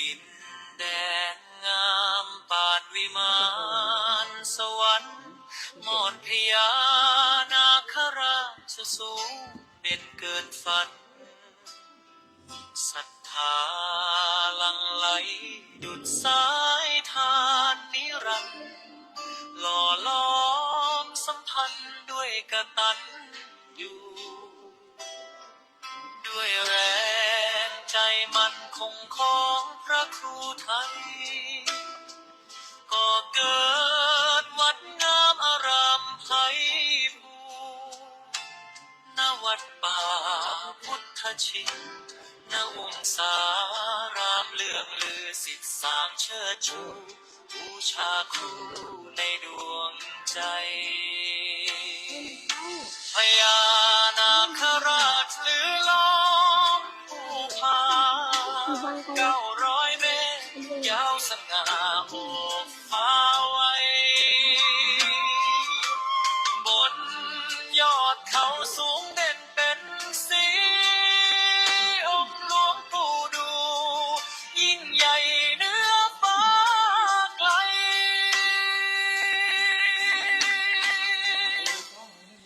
ดินแดนงามปานวิมานสวรรค์มอนพญานาคราชสูงเด่นเกินฝันศรัทธาหลั่งไหลดุจสายทานนิรันดร์หล่อล้อมสัมพันธ์ด้วยกตัญญูด้วยแรงใจมันคงของพระครูไทยก็เกิดวัดงามอารามไพบูรณ์ณวัดป่าพุทธชินณองศารามเลื่องลือสิทธิสามเชิดชูบูชาครูในดวงใจพญานาคราชลือล้อมผู้พา900 เมตรยาวสง่าโอบฟ้าไว้บนยอดเขาสูงเด่นเป็นสีองค์หลวงปู่ดูยิ่งใหญ่เหนือฟ้าไกล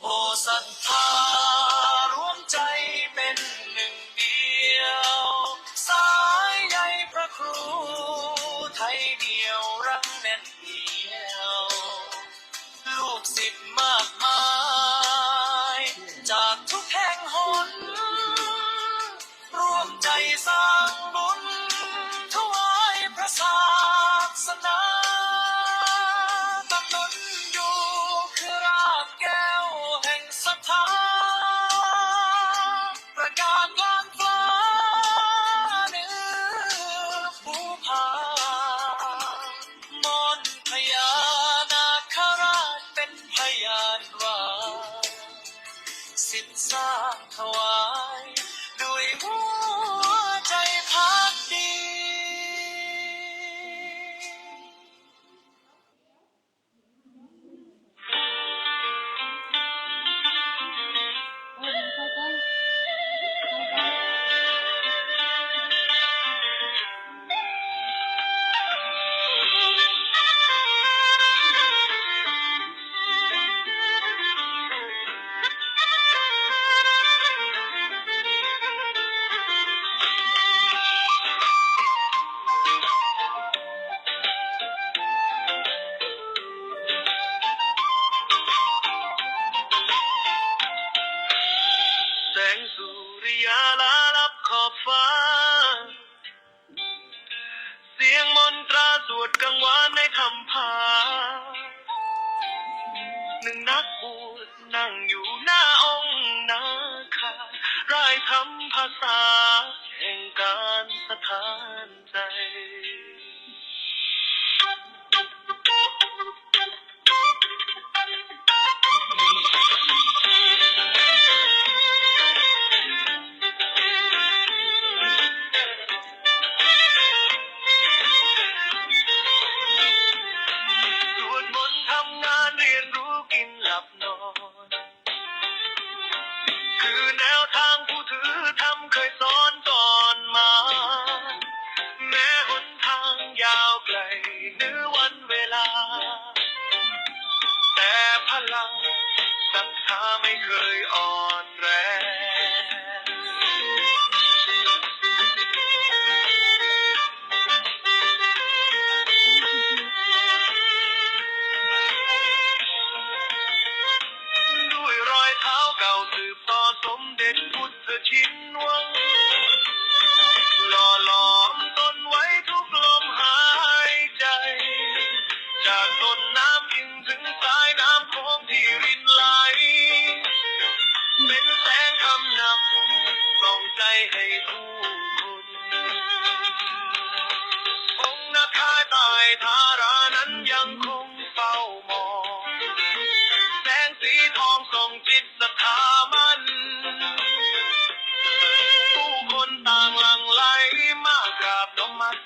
โอ้ศรัทธารวมใจเป็นหนึ่งเดียวสายใยพระครูไทยเดียวรักแน่นเดียวลูกศิษย์มากมายจากทุกแห่งหนร่วมใจสร้างบุญถวายพระศาสนากำหนดอยู่คือรากแก้วแห่งศรัทธาประกาศกลางฟ้าเหนือภูผามนต์พญานาคราชเป็นพยานว่าสิทธิสร้างถวายด้วยหัวใจพักดีแสงสุริยาลาลับขอบฟ้าเสียงมนตราสวดกังวานในธรรมภาหนึ่งนักบวชนั่งอยู่หน้าองค์นาคาร่ายทำภาษาแห่งการสถานใจสวดมนต์ทำงานเรียนรู้กินหลับนอนคือแนวทางผู้ถือธรรมเคยสอนก่อนมาแม้หนทางยาวไกลเหนือวันเวลาแต่พลังศรัทธาไม่เคยอ่อนแรงด้วยรอยเท้าเก่าสืบต่อสมเด็จพุทธชินวังหล่อหลอมตนไว้ทุกลมหายใจจากต้นน้ำอินถึงสายน้ำโขงที่รินไหลเป็นแสงคำนำส่องใจให้ผู้คนองค์นาคาใต้ธารานั้นยังคงเฝ้ามองแสงสีทองส่องจิตศรัทธามันผู้คนต่างหลั่งไหลมากราบนมัส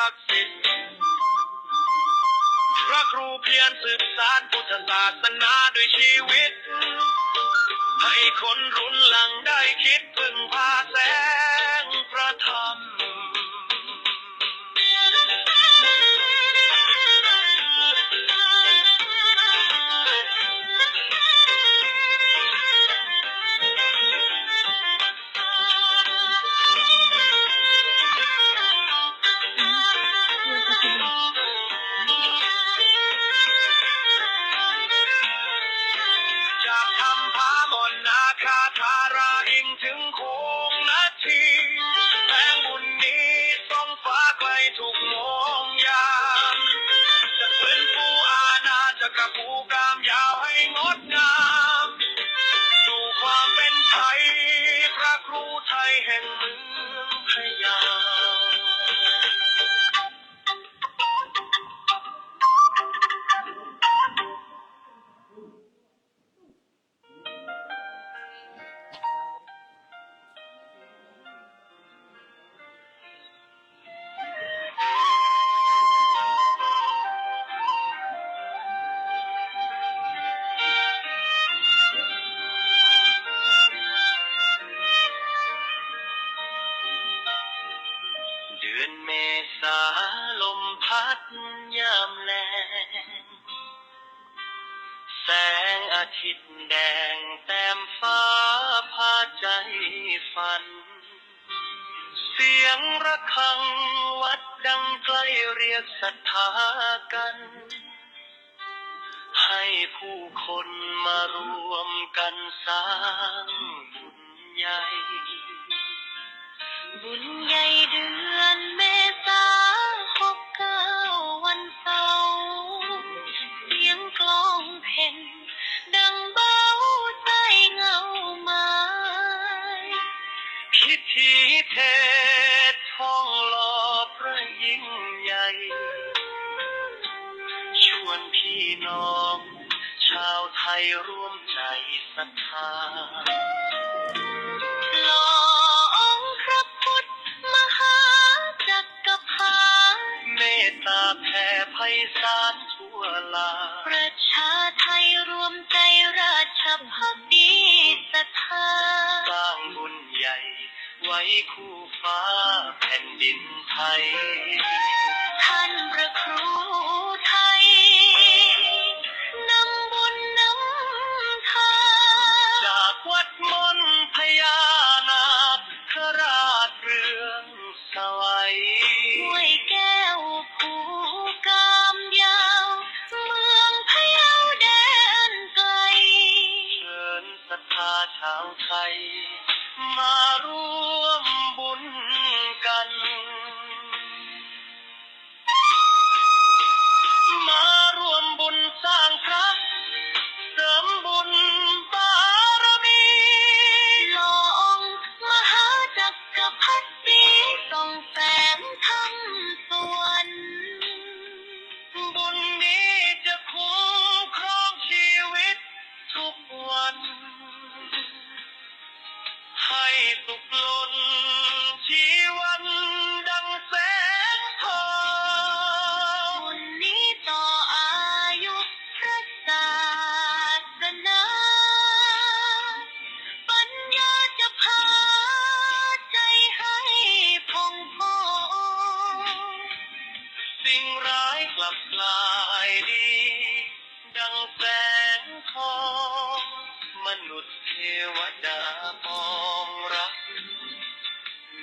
ศักดิ์สิทธิ์พระครูเพียรสืบสานพุทธศาสนาด้วยชีวิตให้คนรุ่นหลังได้คิดพึ่งพาแสงพระธรรมจากทำพามนนาคาธาราอิงถึงโคงนาทีแห่งบุญนี้ส่องฟ้าไกลทุกมองยามจะฟื้นฟูอาณาจักรภูกามยาวให้งดงามสู่ความเป็นไทยพระครูไทยแห่งเมืองพะเยาเดือนเมษาลมพัดยามแลงแสงอาทิตย์แดงแต้มฟ้าพาใจฝันเสียงระฆังวัดดังไกลเรียกศรัทธากันให้ผู้คนมารวมกันสร้างบุญใหญ่บุญใหญ่เดือนเมษา69 วันเสาร์เสียงกลองเพ่นดังเบาใจเงาไม้พิธีเทศท่องหล่อพระยิ่งใหญ่ชวนพี่น้องชาวไทยร่วมใจศรัทธาหล่อองค์พระพุทธมหาจักรพรรดิเมตตาแผ่ไพศาลทั่วลาประชาไทยรวมใจราชภักดีศรัทธาสร้างบุญใหญ่ไว้คู่ฟ้าแผ่นดินไทยท่านพระครูไทยนำบุญนำทานจากวัดมนพญานาคราชเรืองสวัยห้วยแก้วภูกามยาวเมืองพะเยาแดนไกลเชิญศรัทธาชาวไทยมาร่วมบุญกันมาร่วมบุญสร้างพระเสริมบุญบารมีหล่อองค์มหาจักรพรรดิส่องแสงธรรมสวรรค์บุญนี้จะคุ้มครองชีวิตทุกวันให้สุขล้นชีวันดังแสงทองบุญนี้ต่ออายุพระศาสนาปัญญาจะพาใจให้ผ่องพองสิ่งร้ายกลับกลายดีดังแสงทองมนุษย์เทวดามองรัก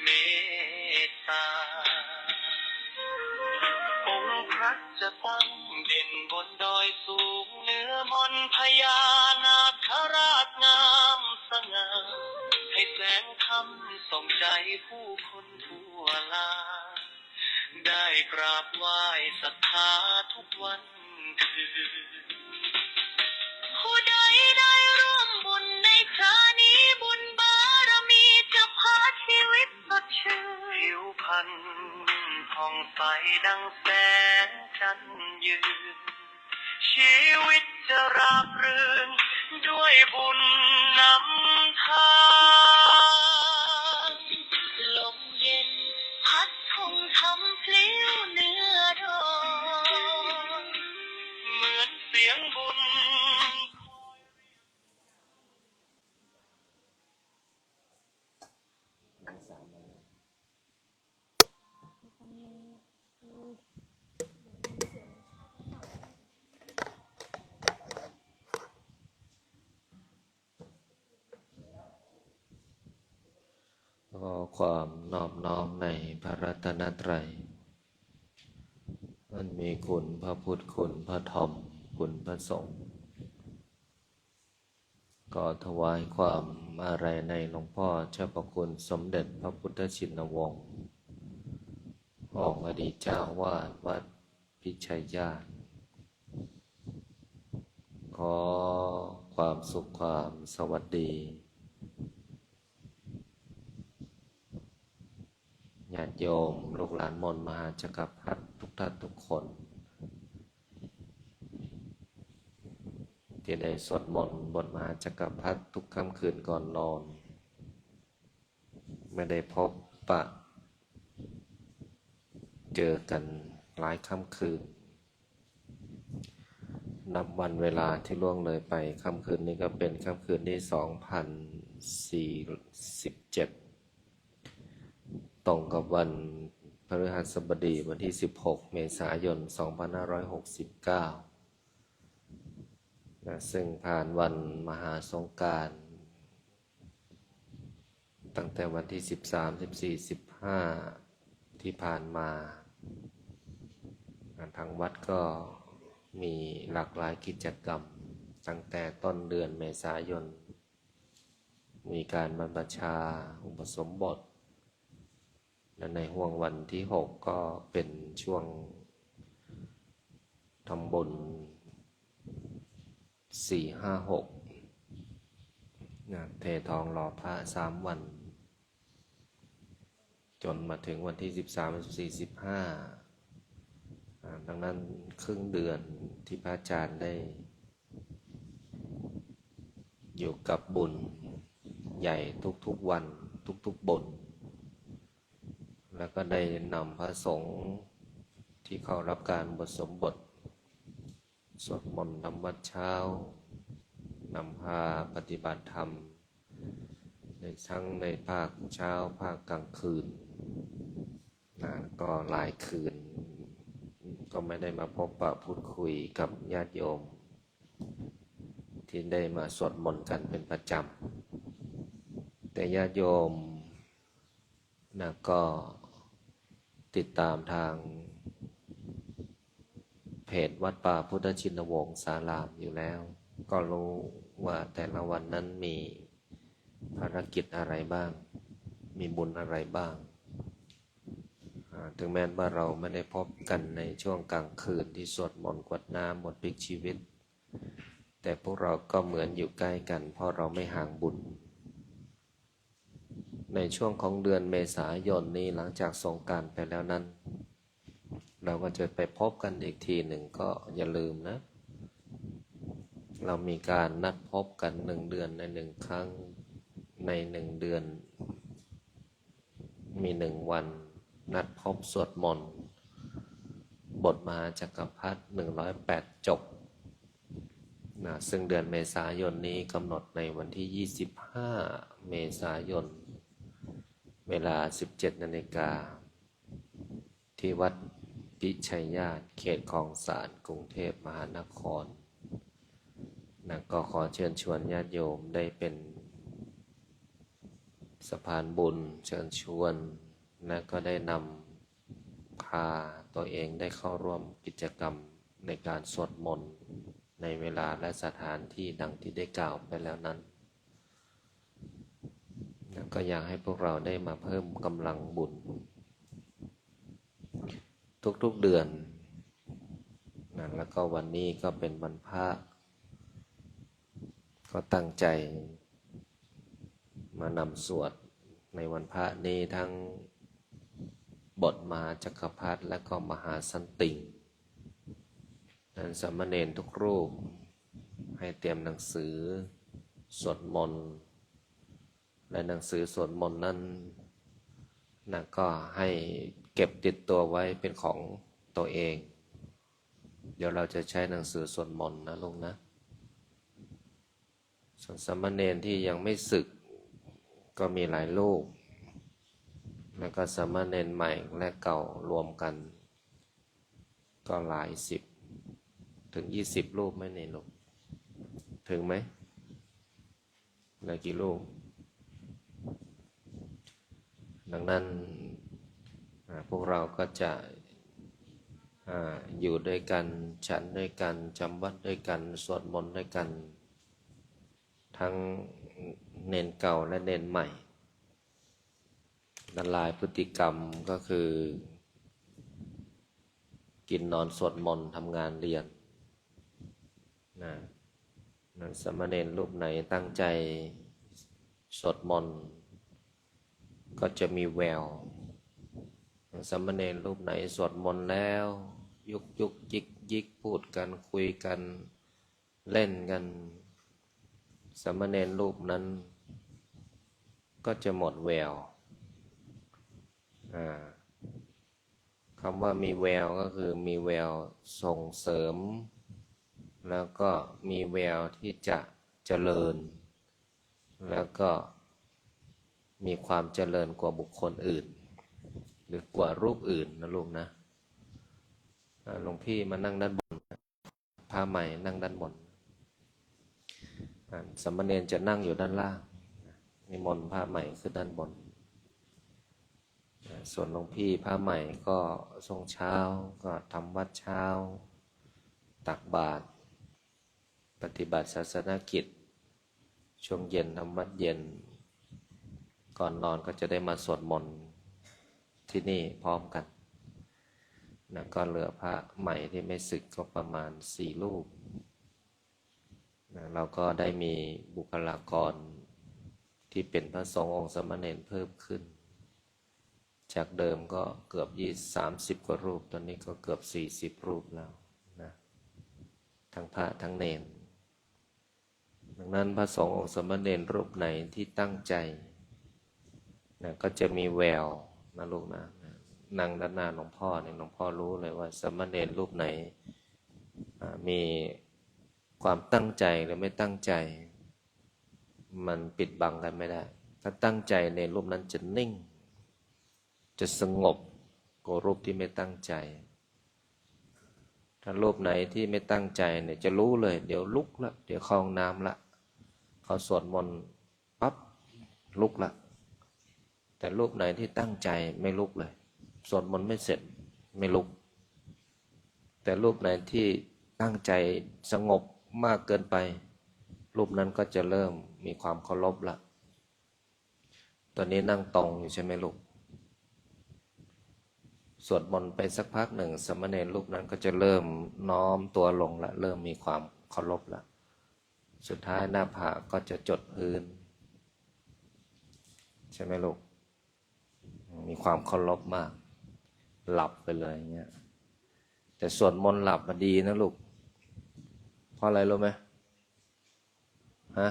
เมตตาองค์พระจะตั้งเด่นบนดอยสูงเหนือมนพญานาคราชงามสง่าให้แสงธรรมส่องใจผู้คนทั่วลาได้กราบไหว้ศรัทธาทุกวันคืนผู้ใดได้ร่วมบุญในครานี้บุญบารมีจะพาชีวิตสดชื่นผิวพรรณผ่องใสดังแสงจันทร์ยืนชีวิตจะราบรื่นด้วยบุญนำทางลมเย็นพัดทงทำพลิ้วใน ความนอบน้อมในพระรัตนตรัยอันมีคุณพระพุทธคุณพระธรรมคุณพระสงฆ์ก็ถวายความอาลัยในหลวงพ่อเจ้าประคุณสมเด็จพระพุทธชินวงศ์องค์อดีตเจ้าวาดวัดพิชัยญาติขอความสุขความสวัสดีญาติโยมลูกหลานมนต์มหาจักรพรรดิทุกท่านทุกคนที่ได้สวดมนต์บทมหาจักรพรรดิทุกค่ำคืนก่อนนอนไม่ได้พบปะเจอกันหลายค่ำคืนนับวันเวลาที่ล่วงเลยไปค่ำคืนนี้ก็เป็นค่ำคืนที่2047ตรงกับวันพฤหัสบดีวันที่16เมษายน2569ซึ่งผ่านวันมหาสงกรานต์ตั้งแต่วันที่13 14 15ที่ผ่านมาทางวัดก็มีหลากหลายกิจกรรมตั้งแต่ต้นเดือนเมษายนมีการบรรพชาอุปสมบทและในห่วงวันที่6ก็เป็นช่วงทำบุญ4-5-6เททองหล่อพระ3 วันจนมาถึงวันที่13 14 15ดังนั้นครึ่งเดือนที่พระอาจารย์ได้อยู่กับบุญใหญ่ทุกๆวันทุกๆบุญแล้วก็ได้นำพระสงฆ์ที่เข้ารับการบทสมบทสวดมนต์ทำวัดเช้านำพาปฏิบัติธรรมในทั้งในภาคเช้าภาคกลางคืนก็หลายคืนก็ไม่ได้มาพบปะพูดคุยกับญาติโยมที่ได้มาสวดมนต์กันเป็นประจำแต่ญาติโยมก็ติดตามทางเพจวัดป่าพุทธชินวงศ์สารามอยู่แล้วก็รู้ว่าแต่ละวันนั้นมีภารกิจอะไรบ้างมีบุญอะไรบ้างถึงแม้ว่าเราไม่ได้พบกันในช่วงกลางคืนที่สวดมนต์กรวดน้ำหมดพลิกชีวิตแต่พวกเราก็เหมือนอยู่ใกล้กันเพราะเราไม่ห่างบุญในช่วงของเดือนเมษายนนี้หลังจากสงกรานต์ไปแล้วนั้นเราก็จะไปพบกันอีกทีหนึ่งก็อย่าลืมนะเรามีการนัดพบกัน1 เดือนใน1 ครั้งใน1 เดือนมี1 วันนัดพบสวดมนต์บทมหาจักรพรรดิ108 จบซึ่งเดือนเมษายนนี้กำหนดในวันที่25เมษายนเวลา 17 นาฬิกาที่วัดพิชัยญาติเขตคลองสานกรุงเทพมหานครก็ขอเชิญชวนญาติโยมได้เป็นสะพานบุญเชิญชวนก็ได้นำพาตัวเองได้เข้าร่วมกิจกรรมในการสวดมนต์ในเวลาและสถานที่ดังที่ได้กล่าวไปแล้วนั้นก็อยากให้พวกเราได้มาเพิ่มกำลังบุญทุกๆเดือนแล้วก็วันนี้ก็เป็นวันพระก็ตั้งใจมานำสวดในวันพระนี้ทั้งบทมหาจักรพรรดิและก็มหาสันติสามเณรทุกรูปให้เตรียมหนังสือสวดมนต์และหนังสือสวดมนต์นั้นก็ให้เก็บติดตัวไว้เป็นของตัวเองเดี๋ยวเราจะใช้หนังสือสวดมนต์นะลุงนะส่วนสามเณรที่ยังไม่สึกก็มีหลายรูปแล้วก็สามเณรใหม่และเก่ารวมกันก็หลาย10 ถึง 20 รูปไหมเนี่ยลูกถึงไหมหลายกี่รูป ดังนั้นพวกเราก็จะอยู่ด้วยกันฉันด้วยกันจำวัดด้วยกันสวดมนต์ด้วยกันทั้งเนนเก่าและเนนใหม่ละลายพฤติกรรมก็คือกินนอนสวดมนต์ทำงานเรียนนะสามเณรรูปไหนตั้งใจสวดมนต์ก็จะมีแววสามเณรรูปไหนสวดมนต์แล้วยุกยุกยิกยิกพูดกันคุยกันเล่นกันสามเณรรูปนั้นก็จะหมดแววคำว่ามีแววก็คือมีแววส่งเสริมแล้วก็มีแววที่จะเจริญแล้วก็มีความเจริญกว่าบุคคลอื่นหรือกว่ารูปอื่นนะลูกนะหลวงพี่มานั่งด้านบนพาใหม่นั่งด้านบนสามเณรจะนั่งอยู่ด้านล่างนิมนต์พาใหม่ขึ้นด้านบนส่วนหลวงพี่พาใหม่ก็ทรงเช้าก็ทำวัดเช้าตักบาตรปฏิบัติศาสนกิจช่วงเย็นทำวัดเย็นก่อนนอนก็จะได้มาสวดมนต์ที่นี่พร้อมกันนะก็เหลือพระใหม่ที่ไม่สึกก็ประมาณ4 รูปนะเราก็ได้มีบุคลากรที่เป็นพระสงฆ์องค์สามเณรเพิ่มขึ้นจากเดิมก็เกือบ30 กว่ารูปตอนนี้ก็เกือบ40 รูปแล้วนะทั้งพระทั้งเณรดังนั้นพระสงฆ์องค์สามเณรรูปไหนที่ตั้งใจนะก็จะมีแววนะลูกนะนั่งด้านหน้าหลวงพ่อเนี่ยหลวงพ่อรู้เลยว่าสามเณรรูปไหนมีความตั้งใจหรือไม่ตั้งใจมันปิดบังกันไม่ได้ถ้าตั้งใจในรูปนั้นจะนิ่งจะสงบกว่ารูปที่ไม่ตั้งใจถ้ารูปไหนที่ไม่ตั้งใจเนี่ยจะรู้เลยเดี๋ยวลุกละเดี๋ยวเข้าห้องน้ำละเขาสวดมนต์ปั๊บลุกละแต่รูปไหนที่ตั้งใจไม่ลุกเลยสวดมนต์ไม่เสร็จไม่ลุกแต่รูปไหนที่ตั้งใจสงบมากเกินไปรูปนั้นก็จะเริ่มมีความเคารพละตอนนี้นั่งตรงอยู่ใช่ไหมลูกสวดมนต์ไปสักพักหนึ่งสามเณรรูปนั้นก็จะเริ่มน้อมตัวลงละเริ่มมีความเคารพละสุดท้ายหน้าผากก็จะจดพื้นใช่ไหมลูกมีความเคารพมากหลับไปเลยอย่างเงี้ยแต่สวดมนต์หลับมาดีนะลูกเพราะอะไรรู้ไหมฮะ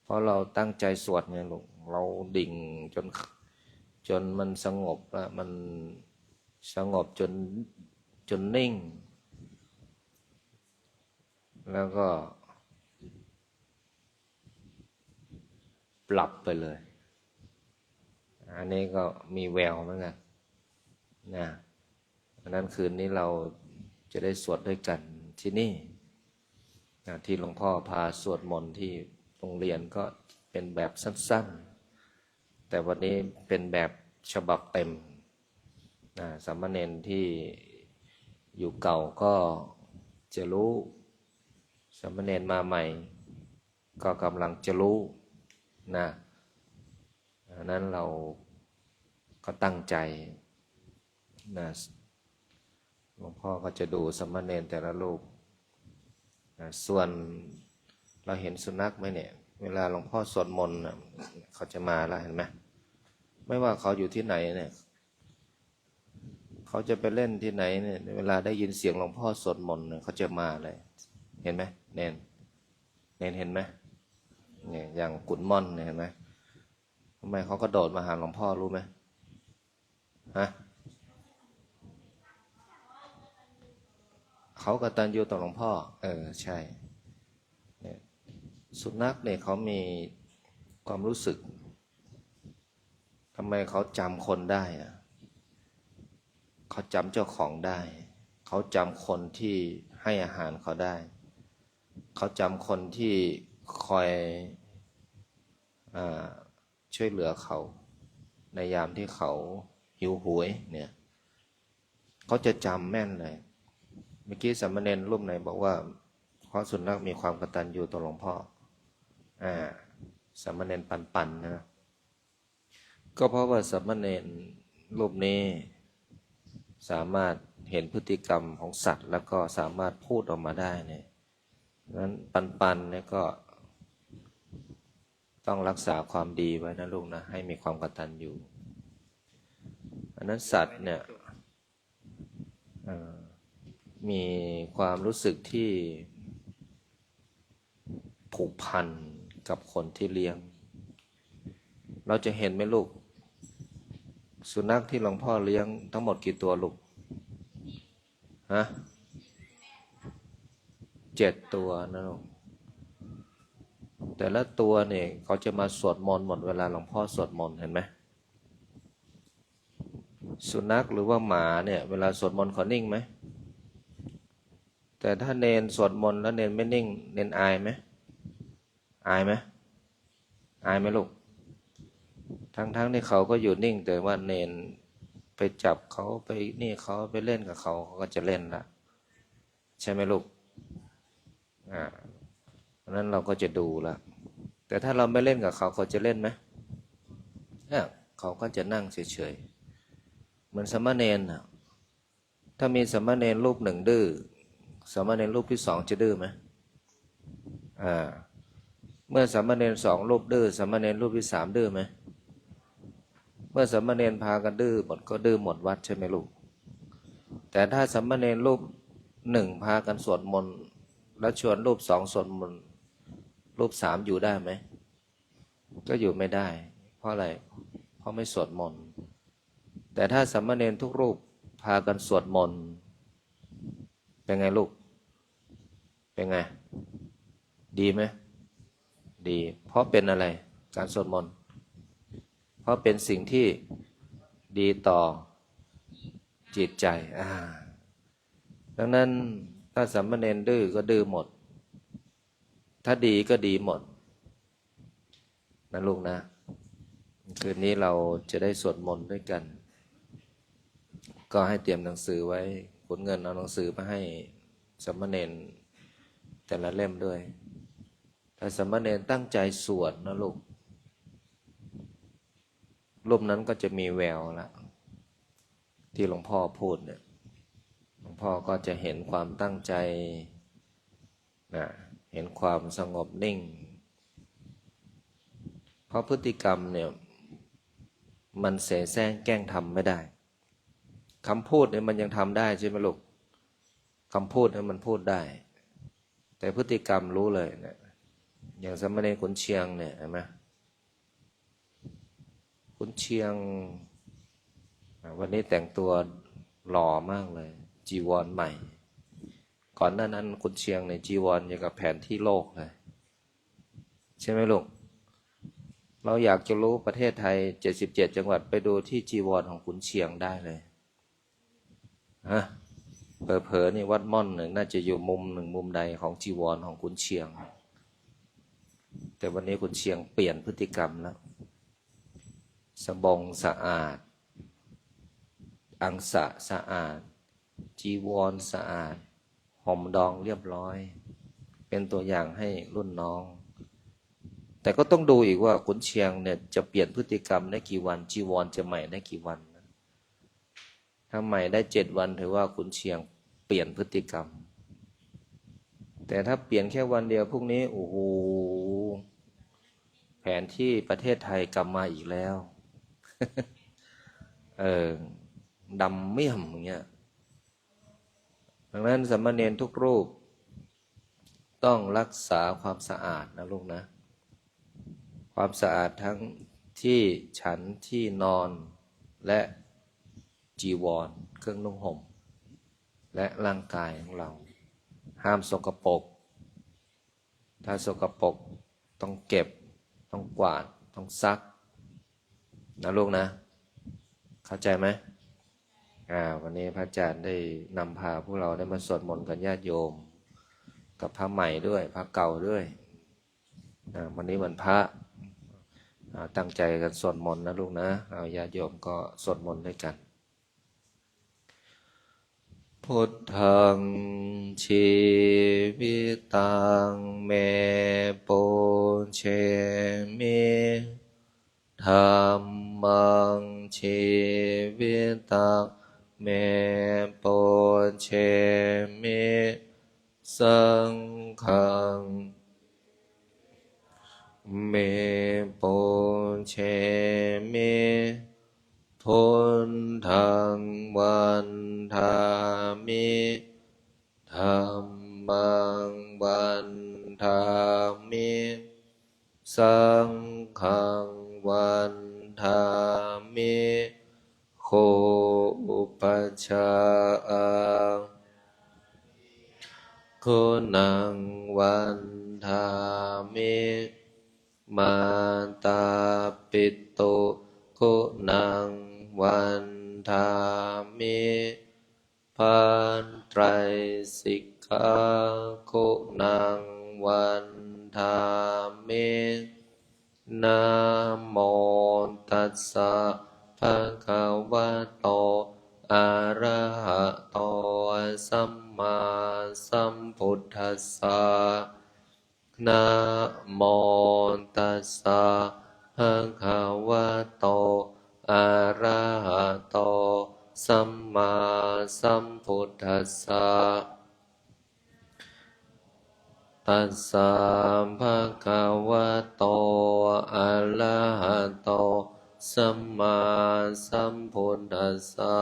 เพราะเราตั้งใจสวดไงลูกเราดิ่งจนมันสงบแล้วมันสงบจนนิ่งแล้วก็หลับไปเลยอันนี้ก็มีแววเหมือนกันนะอันนั้นคืนนี้เราจะได้สวดด้วยกันที่นี่นะที่หลวงพ่อพาสวดมนต์ที่โรงเรียนก็เป็นแบบสั้นๆแต่วันนี้เป็นแบบฉบับเต็มนะสามเณรที่อยู่เก่าก็จะรู้สามเณรมาใหม่ก็กำลังจะรู้นะนั้นเราก็ตั้งใจนะหลวงพ่อก็จะดูสามเณรแต่ละรูปนะส่วนเราเห็นสุนัขไหมเนี่ยเวลาหลวงพ่อสวดมนต์เขาจะมาแล้วเห็นไหมไม่ว่าเขาอยู่ที่ไหนเนี่ยเขาจะไปเล่นที่ไหนเนี่ยเวลาได้ยินเสียงหลวงพ่อสวดมนต์เขาจะมาเลยเห็นไหมเน้นเห็นไหมเนี่ยอย่างกุนม่อนเนี่ยเห็นไหมทำไมเขาก็โดดมาหาหลวงพ่อรู้ไหมฮะเขากตัญญูต่อหลวงพ่อใช่สุนัขเนี่ยเขามีความรู้สึกทำไมเขาจำคนได้อะเขาจำเจ้าของได้เขาจำคนที่ให้อาหารเขาได้เขาจำคนที่คอยช่วยเหลือเขา ในยามที่เขาหิวโหวยเนี่ยเขาจะจำแม่นเลยเมื่อกี้สามเณรรูปไหนบอกว่าเพราะสุนัขมีความกตัญญูต่อหลวงพ่อสามเณรปันนะก็เพราะว่าสามเณรรูปนี้สามารถเห็นพฤติกรรมของสัตว์แล้วก็สามารถพูดออกมาได้เนี่ยนั้นปันเนี่ยก็ต้องรักษาความดีไว้นะลูกนะให้มีความกตัญญูอันนั้นสัตว์เนี่ยมีความรู้สึกที่ผูกพันกับคนที่เลี้ยงเราจะเห็นไหมลูกสุนัขที่หลวงพ่อเลี้ยงทั้งหมดกี่ตัวลูกฮะ7 ตัวนะลูกแต่ละตัวเนี่ยเขาจะมาสวดมนต์หมดเวลาหลวงพ่อสวดมนต์เห็นไหมสุนัขหรือว่าหมาเนี่ยเวลาสวดมนต์เขานิ่งไหมแต่ถ้าเนนสวดมนต์แล้วเนนไม่นิ่งเนนอายไหมอายไหมอายไหมลูกทั้งที่เขาก็อยู่นิ่งแต่ว่าเนนไปจับเขาไปนี่เขาไปเล่นกับเขาก็จะเล่นละใช่ไหมลูกเพราะนั้นเราก็จะดูละแต่ถ้าเราไม่เล่นกับเขาเขาจะเล่นไหมเขาก็จะนั่งเฉยๆเหมือนสามเณรถ้ามีสามเณรรูปหนึ่งดื้อสามเณรรูปที่สองจะดื้อไหมเมื่อสามเณร2 รูปดื้อสามเณรรูปที่3ดื้อไหมเมื่อสามเณรพากันดื้อหมดก็ดื้อหมดวัดใช่ไหมลูกแต่ถ้าสามเณรรูป1พากันสวดมนต์แล้วชวนรูป2สวดมนต์รูป3อยู่ได้ไหมก็อยู่ไม่ได้เพราะอะไรเพราะไม่สวดมนต์แต่ถ้าสามเณรทุกรูปพากันสวดมนต์เป็นไงลูกเป็นไงดีไหมดีเพราะเป็นอะไรการสวดมนต์เพราะเป็นสิ่งที่ดีต่อจิตใจดังนั้นถ้าสามเณรดื้อก็ดื้อหมดถ้าดีก็ดีหมดนะลูกนะคืนนี้เราจะได้สวดมนต์ด้วยกันก็ให้เตรียมหนังสือไว้ขนเงินเอาหนังสือมาให้สามเณรแต่ละเล่มด้วยถ้าสามเณรตั้งใจสวดนะลูกรูปนั้นก็จะมีแววละที่หลวงพ่อพูดเนี่ยหลวงพ่อก็จะเห็นความตั้งใจเห็นความสงบนิ่งเพราะพฤติกรรมเนี่ยมันเสแสร้งแกล้งทำไม่ได้คำพูดเนี่ยมันยังทำได้ใช่ไหมลูกคำพูดเนี่ยมันพูดได้แต่พฤติกรรมรู้เลยเนี่ยอย่างสามเณรขุนเชียงเนี่ยเห็นไหมขุนเชียงวันนี้แต่งตัวหล่อมากเลยจีวรใหม่ก่อนหน้านั้นขุนเชียงในจีวรอย่างกับแผนที่โลกเลยใช่ไหมลูกเราอยากจะรู้ประเทศไทย77 จังหวัดไปดูที่จีวรของขุนเชียงได้เลยเผลอๆนี่วัดม่อนหนึ่งน่าจะอยู่มุมหนึ่งมุมใดของจีวรของขุนเชียงแต่วันนี้ขุนเชียงเปลี่ยนพฤติกรรมแล้วสบงสะอาดอังสะสะอาดจีวรสะอาดห่มดองเรียบร้อยเป็นตัวอย่างให้รุ่นน้องแต่ก็ต้องดูอีกว่าขุนเชียงเนี่ยจะเปลี่ยนพฤติกรรมได้กี่วันจีวรจะใหม่ได้กี่วันถ้าใหม่ได้7 วันถือว่าขุนเชียงเปลี่ยนพฤติกรรมแต่ถ้าเปลี่ยนแค่วันเดียวพรุ่งนี้โอ้โหแผนที่ประเทศไทยกลับมาอีกแล้ว ดำเมี่ยมอย่างเงี้ยดังนั้นสามเณรทุกรูปต้องรักษาความสะอาดนะลูกนะความสะอาดทั้งที่ฉันที่นอนและจีวรเครื่องนุ่งห่มและร่างกายของเราห้ามสกปรกถ้าสกปรกต้องเก็บต้องกวาดต้องซักนะลูกนะเข้าใจไหมวันนี้พระอาจารย์ได้นำพาพวกเราได้มาสวดมนต์กันญาติโยมกับพระใหม่ด้วยพระเก่าด้วยวันนี้วันพระ ตั้งใจกันสวดมนต์นะลูกนะเอาญาติโยมก็สวดมนต์ด้วยกันพุทธังชีวิตังเมปุเชมิธัมมังชีวิตังเมปุเชมิสังฆังเมปุเชมิพุทธังวันทามิธัมมังวันทามิสังฆังวันทามิโคอุปัชฌาย์คุณังวันทามิมาตาปิตุคุณังวันทามิปัญไตรสิกขาคุณังวันทามินะโมตัสสะภะคะวะโตอะระหะโตสัมมาสัมพุทธัสสะนะโมตัสสะภะคะวะโตอะระหะโตสัมมาสัมพุทธัสสะตัสสะภะคะวะโตอะระหะโตสัมมาสัมพุทธัสสะ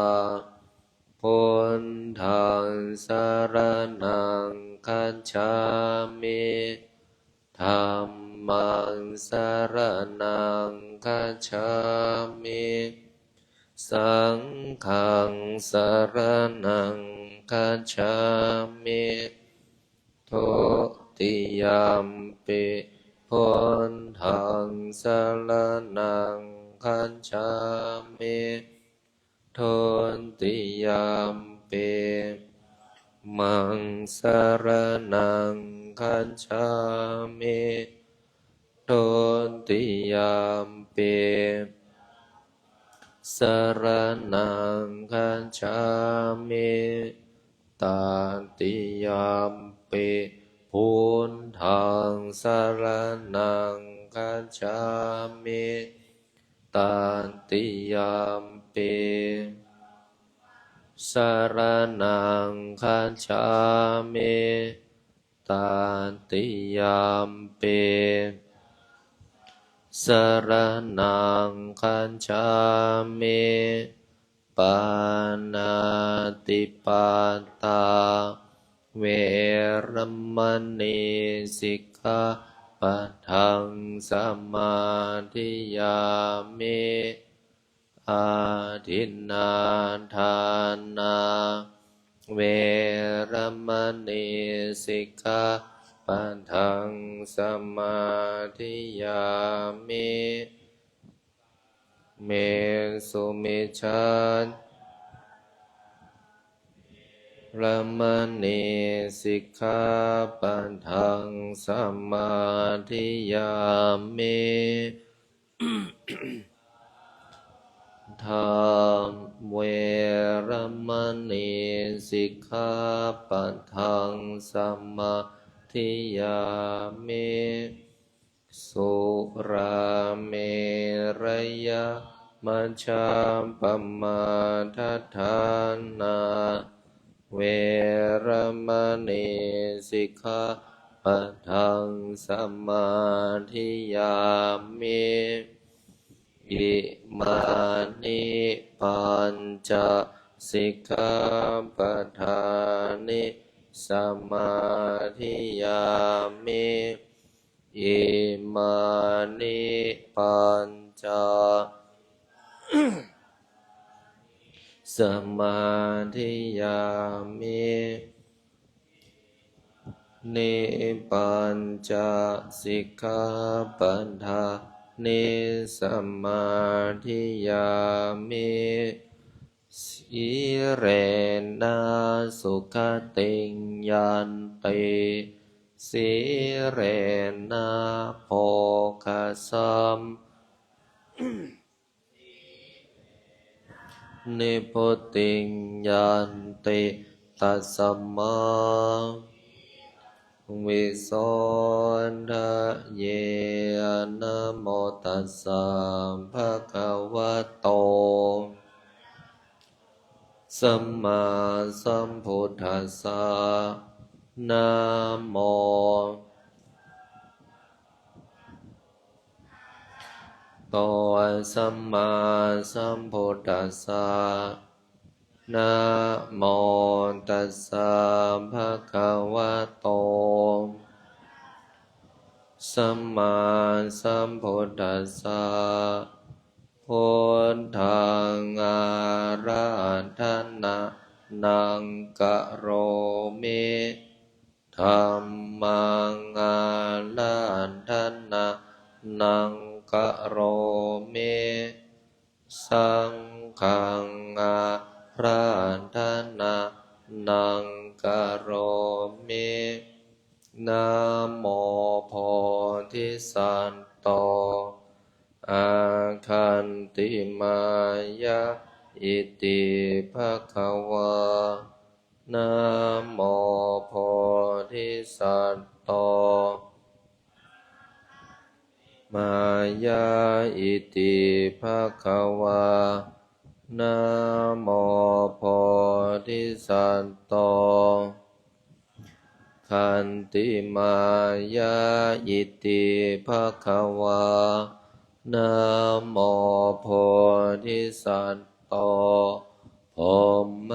พุทธังสรณังคัจฉามิธัมมังสรณังคัจฉามิสังฆังสรณังคัจฉามิทุติยมปิพุทธังสรณังคัจฉามิทุติยมปิมังสรณังคัจฉามิทุติยมปิสรณังคัจฉามิตติยมปิพุทธังสรณังคัจฉามิตติยมปิสรณังคัจฉามิตติยมปิสรณังคัจฉามิปานาติปาตาเวรมณีสิกขาปะทังสมาธิยามิอาทินนาทานาเวรมณีสิกขาปะทังสมาธิยามิเมสุมิชฌารมณีสิกขาปะทังสมาธิยามิธรรมเวรมณีสิกขาปะทังสมาธิยามิสุราเมรยะมัชฌัปปมาทัฏฐานาเวรมณีสิกขาปะทังสมาธิยามิอิมานิปัญจสิกขาปะทานิสมาธิยามิอิมานิปัญจสมาธิยามินิปัญจสิกขาปะทานิสมาธิยามิสีเรนะสุขติงยันติสีเรนะโภคสัม นิพพุติยันติตัสสะมาวิโสทะเยนะโมตัสสะภะคะวะโตสัมมาสัมพุทธัสสะนะโมโตสัมมาสัมพุทธัสสะนะโมตัสสะภะคะวะโตสัมมาสัมพุทธัสสะพุทธังอาราธนานังกะโรมิธัมมังอาราธนานังกะโรมิสังฆังอาราธนานังกะโรมินะโมโพธิสัตว์โตอาคันติมายะอิติภะคะวะนะโมโพธิสัตว์โตมายาอิติภะคะวะนะโมโพธิสัตว์โตขันติมายาอิติภะคะวะนะโมโพธิสัตว์โตพรหม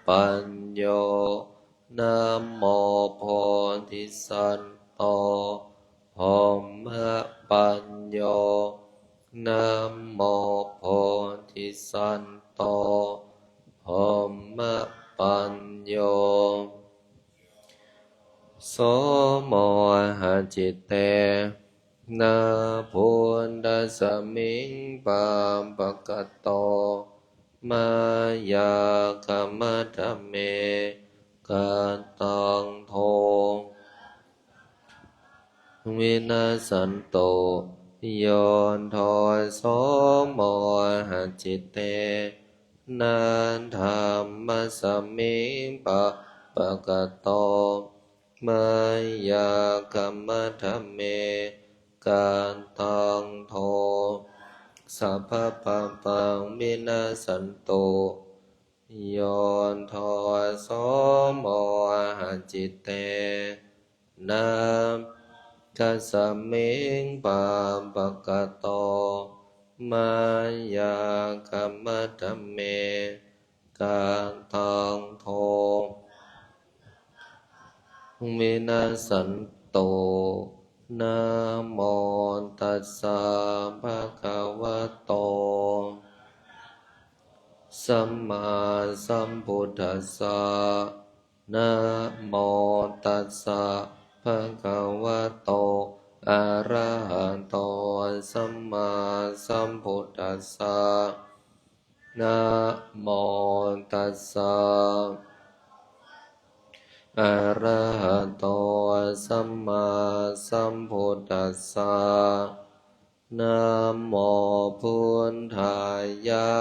ปัญโยนะโมโพธิสัตว์โตพรหมปัญโยนะโมโพธิสัตว์โตพรหมปัญโยโสโมหะจิตเตนะพุทธัสสมิงปัมปะกะโตมายาคัมมะทะเมกัตตังโทวินาสันโตโยนโทโสโมหะจิตเตนะธัมมัสสมิงปะกะโตมายาคัมมะทะเมกัตตังโทสัพพะปัปปังวินาสันโตโยนโทโสโมหะจิตเตนะกัสสมิงปัมปะกะโตมายาคัมมะทะเมกัตตังโทวินาสันโตนะโมตัสสะภะคะวะโตสัมมาสัมพุทธัสสะนะโมตัสสะภะคะวะโตอะระหะโตสัมมาสัมพุทธัสสะนะโมตัสสะอะระหะโตสัมมาสัมพุทธัสสะนะโมพุทธายะ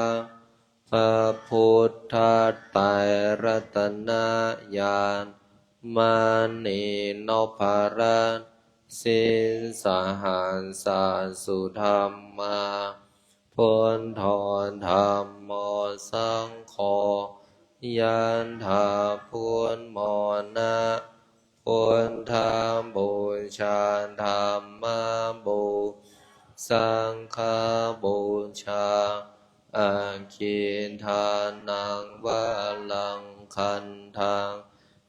พระพุทธไตรรัตนญาณมณีนพรัตน์สินสหัสสะสุธรรมาพุทธธัมโมสังโฆยันถาพุทธโมนะพุทธบูชาธรรมบูสังฆบูชาอาคินทานังวะลังคันทัง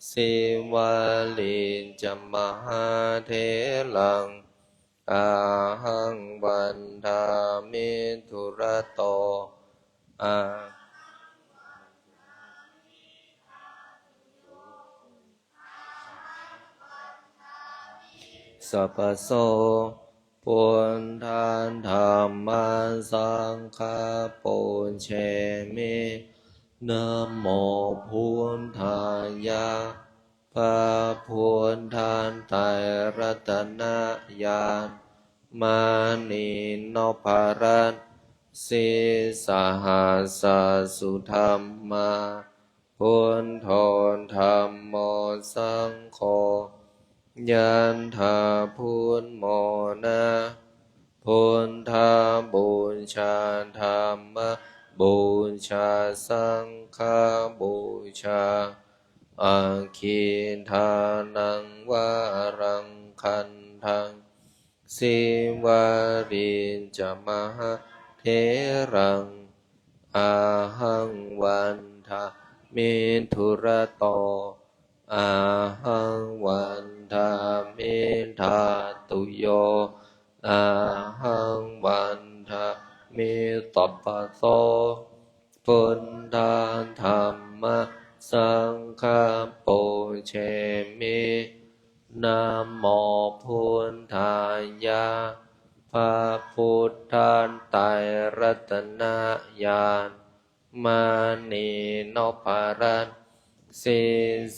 สิวลินจมหาเถลังอาหังวันทามิทุระโตอาสัพพโสปุณธานธรรมสังฆาปุญเชมินะโมพุทธายะพระพุทธไตรรัตนญาณม มานีนพรัตน์สิสหัสสุธรรมมาพุทโธธรรมโมสังโฆยันธาพุทโมนะพุทธาบูชาธรรมบูชาสังฆบูชาอาคินทานังวารังคันทังสิวารินจมหาเทรังอาหังวันทามิทุระโตอาหังวันทามิทาตุโยอาหังวันทามิตัปปะโสพุทธาธรรมสังฆปุเชมินะโมพุทธายะพระพุทธไตรรัตนญาณมานีนพรัตน์สิ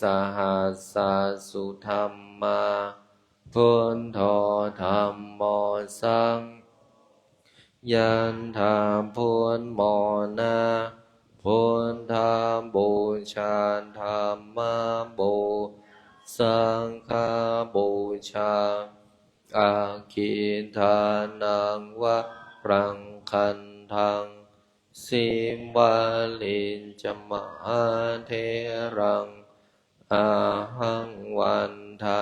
สหัสสุธรรมมาพุทโธธรรมโมสังยันธาพุทโมนะพุทธาบูชาธรรมบูสังฆบูชาอาคินทานังวะรังคันทังสิวาลินจมหาเทรังอาหังวันทา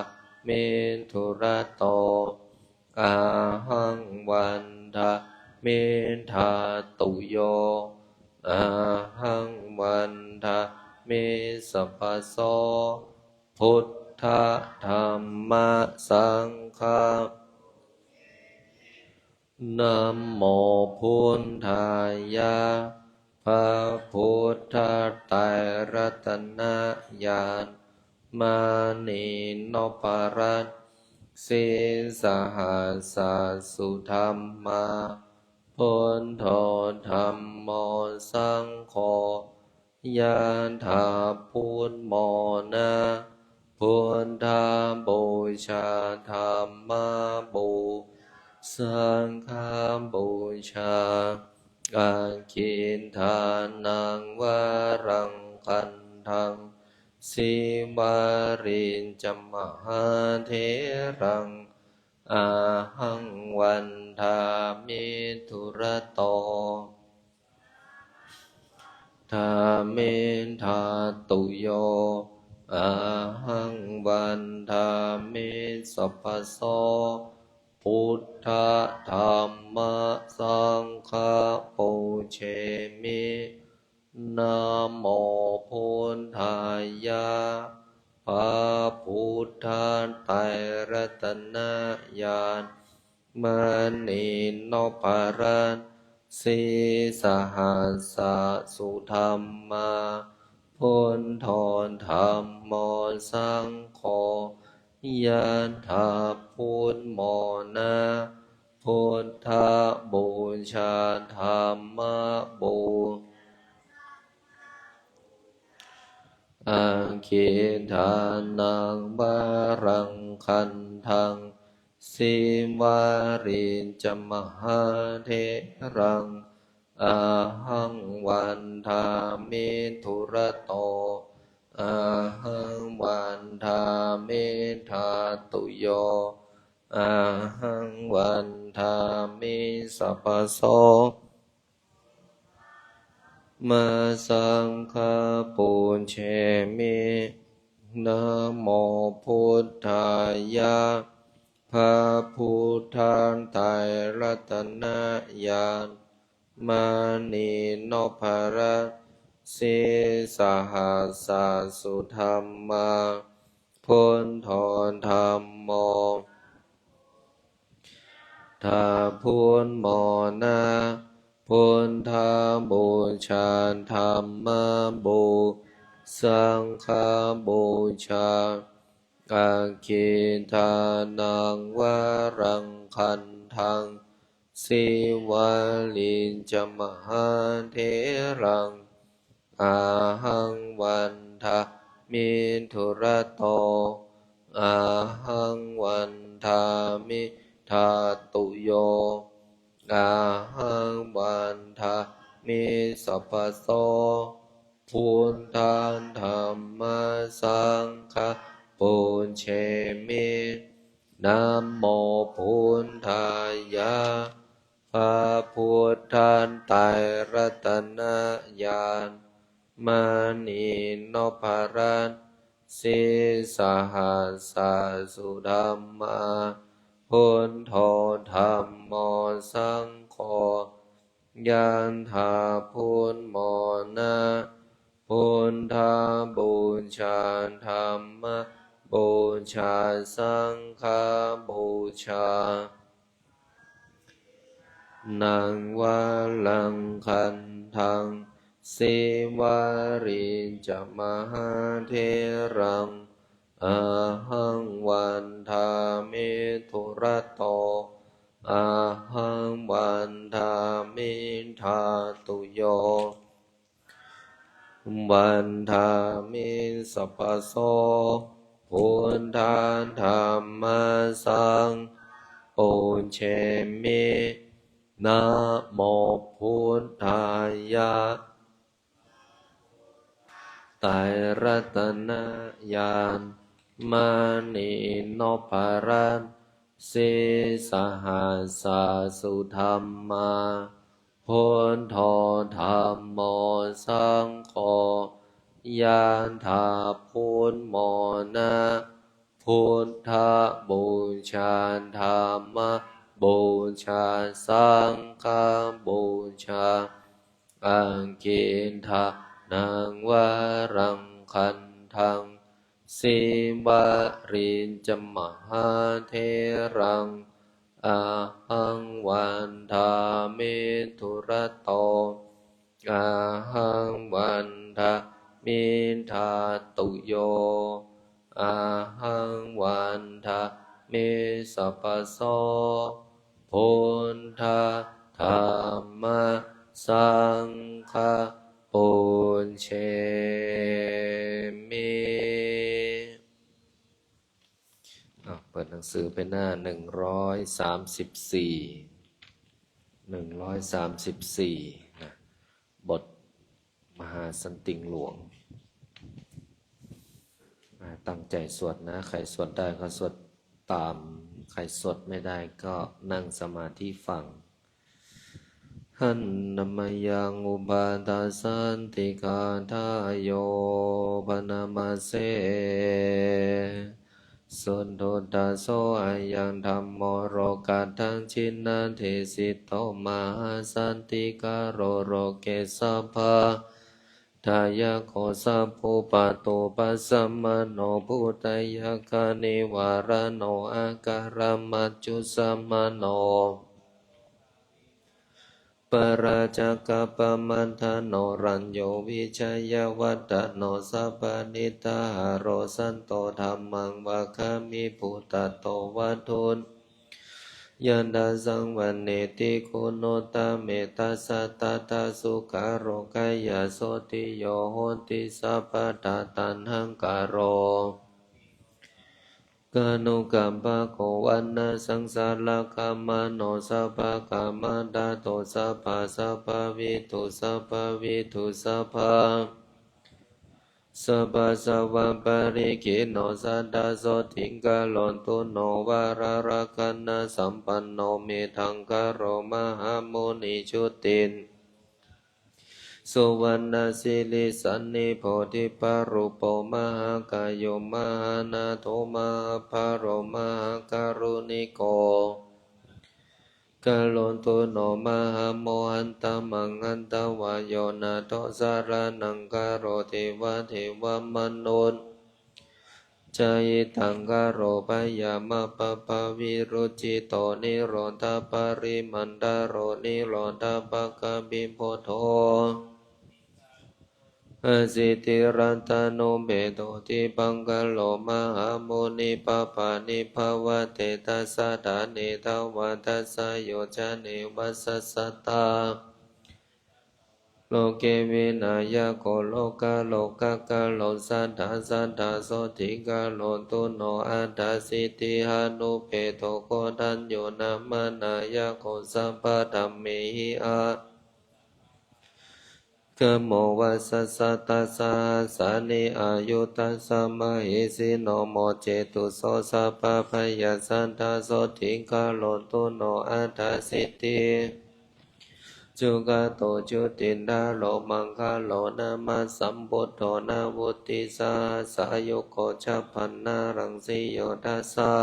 มิทุระโตอาหังวันทามิทาตุโยอาหังวันทามิสัพพะโสพุทธธรรมสังฆานะโมพุทธายะพระพุทธไตรรัตนญาณมานีนพรัตน์สิสหัสสุธรรมมาพุทโธธรรมโมสังโฆยันธาพุทโมนะพุทธาบูชาธรรมบูสังฆบูชาอาคินทานังวารังคันทังสิวารินจมหาเทรังอาหังวันทามิทุระโตธามิทาตุโยอาหังวันทามิสัพพะโสพุทธธรรมสังฆปุเชมินะโมพุทธายะพระพุทธไตรรัตนญาณมานีนพรัตน์สิสหัสสุธรรมมาพุทโธธรรมโมสังโฆยันธาพุทโมนะพุทธาบูชาธรรมบูอาคินทานังวารังคันทังสิวารินจมหาเทรังอาหังวันทามิทุระโตอาหังวันทามิทาตุโยอาหังวันทามิสัพพะโสมาสังฆปุเชมินะโมพุทธายะพระพุทธไตรรัตนญาณมานีนพรัตน์สิสหัสสุธรรมมาพุทโธธรรมโมธาพุทโมนะพุทธาบูชาธรรมบูสังฆบูชาอาคินทานังวารังคันทังสิวาลินจมหาเทรังอาหังวันทามิทุระโตอาหังวันทามิ ทาตุโยอาหังวันทามิสัพพโสพุทธังธัมมัสสังฆังปุญเชมินะโมพุทธายะพระพุทธันไตรรัตนญาณมณีนพรัตน์สิสหัสสะสุธัมมาพุทโธธัมโมสังโฆยันธาพุทโมนะพุทธาบูชาธัมมบูชาสังฆบูชานังวะลังคันทังสิวาริจมหาเทรังอาหังวันทามิธุระโตอาหังวันทามิทาตุโยวันทามิสัพพโสพุทธังธัมมัสสังปุญเชมินะโมพุทธายะไตรรัตนญาณมณีนพรัตน์สิสหัสสะสุธัมมาพุทโธธัมโมสังโฆยันธาพุทโมนะพุทธบูชาธัมมบูชาสังฆบูชาอังคินทานังวารังคันทังสิวาริจมหาเทรังอาหังวันทามิธุระโตอาหังวันทามิทาตุโยอาหังวันทามิสัพพโสพุทธธัมมัสสังฆังปุญเชมิเปิดหนังสือไปหน้า134นะบทมหาสันติงหลวงตั้งใจสวดนะใครสวดได้ก็สวดตามใครสวดไม่ได้ก็นั่งสมาธิฟังหันนมยังอุปาทาสันติกาทายโยปนามาเสสุนโทตาโสอายังธัมโมโรกัตถังชินนาเทสิโตมหาสันติกาโรโรเกสัพพะทายาโคสัพพุปะโตปัสสัมมโนพุทธายะคานิวารโนอาการมัจจุสัมมโนปราจักกัปปมันธโนรัญโยวิชัยวัตโนสัพพนิตาหโรสันโตธัมมังวะคามิพุตโตวัตถุนยันดาสังวันเนติคุณโนตเมตัสสะตตาสุขาโรกายาโสติโยโหติสัพพะตาตันหังกาโรกานุกัมปะโกวันนะสังสารคามโนสัพพะกามดาโตสัพพะสัพพะวิทุสัพพะวิทุสัพพะสัพพะสัพพะปริกิโนสัตตโสทิงกาลนตุโนวารารักันนะสัมปันโนเมทังกโรมหามุนิชุตินสุวรรณสิริสันนิโพธิปารุโปมหากายโยมหานาโทมหาภารมหาการุณิโกกาลนตุโนมหาโมหันตมังหันตวายโยนาโตสารนังกโรเทวะเทวมนุษย์ใจตังกโรปยามะปะปะวิรุจิโตนิโรธาปริมันดาโรนิโรธาปะกะบิโพโทสิติรัตโนเบโตทิปังกะโลมหามุนิปะปะนิภวะเตตัสสะดานิทวัตัสสะโยจานิวัสสะตาโล เกวินายโกโลกาโลกากาโลสัทธาสัทธาโสติกาโลตุโนอัตถสิทธิหานุเปโตโกทัญโยนามา นายโกสัพพะธัมเมหิอากโมวัสสะตัสสะสานิอายุตัสสะมะหิสิโนโมเจตุโสสัพพะพยาสันทาโสติกาโลตุโนอัตถสิทธิจุกาโตจุตินดาโลมังคาโลนามาสัมพุทโธนาวุติสาสายุโกชัพพันนารังสิโยทัสสะ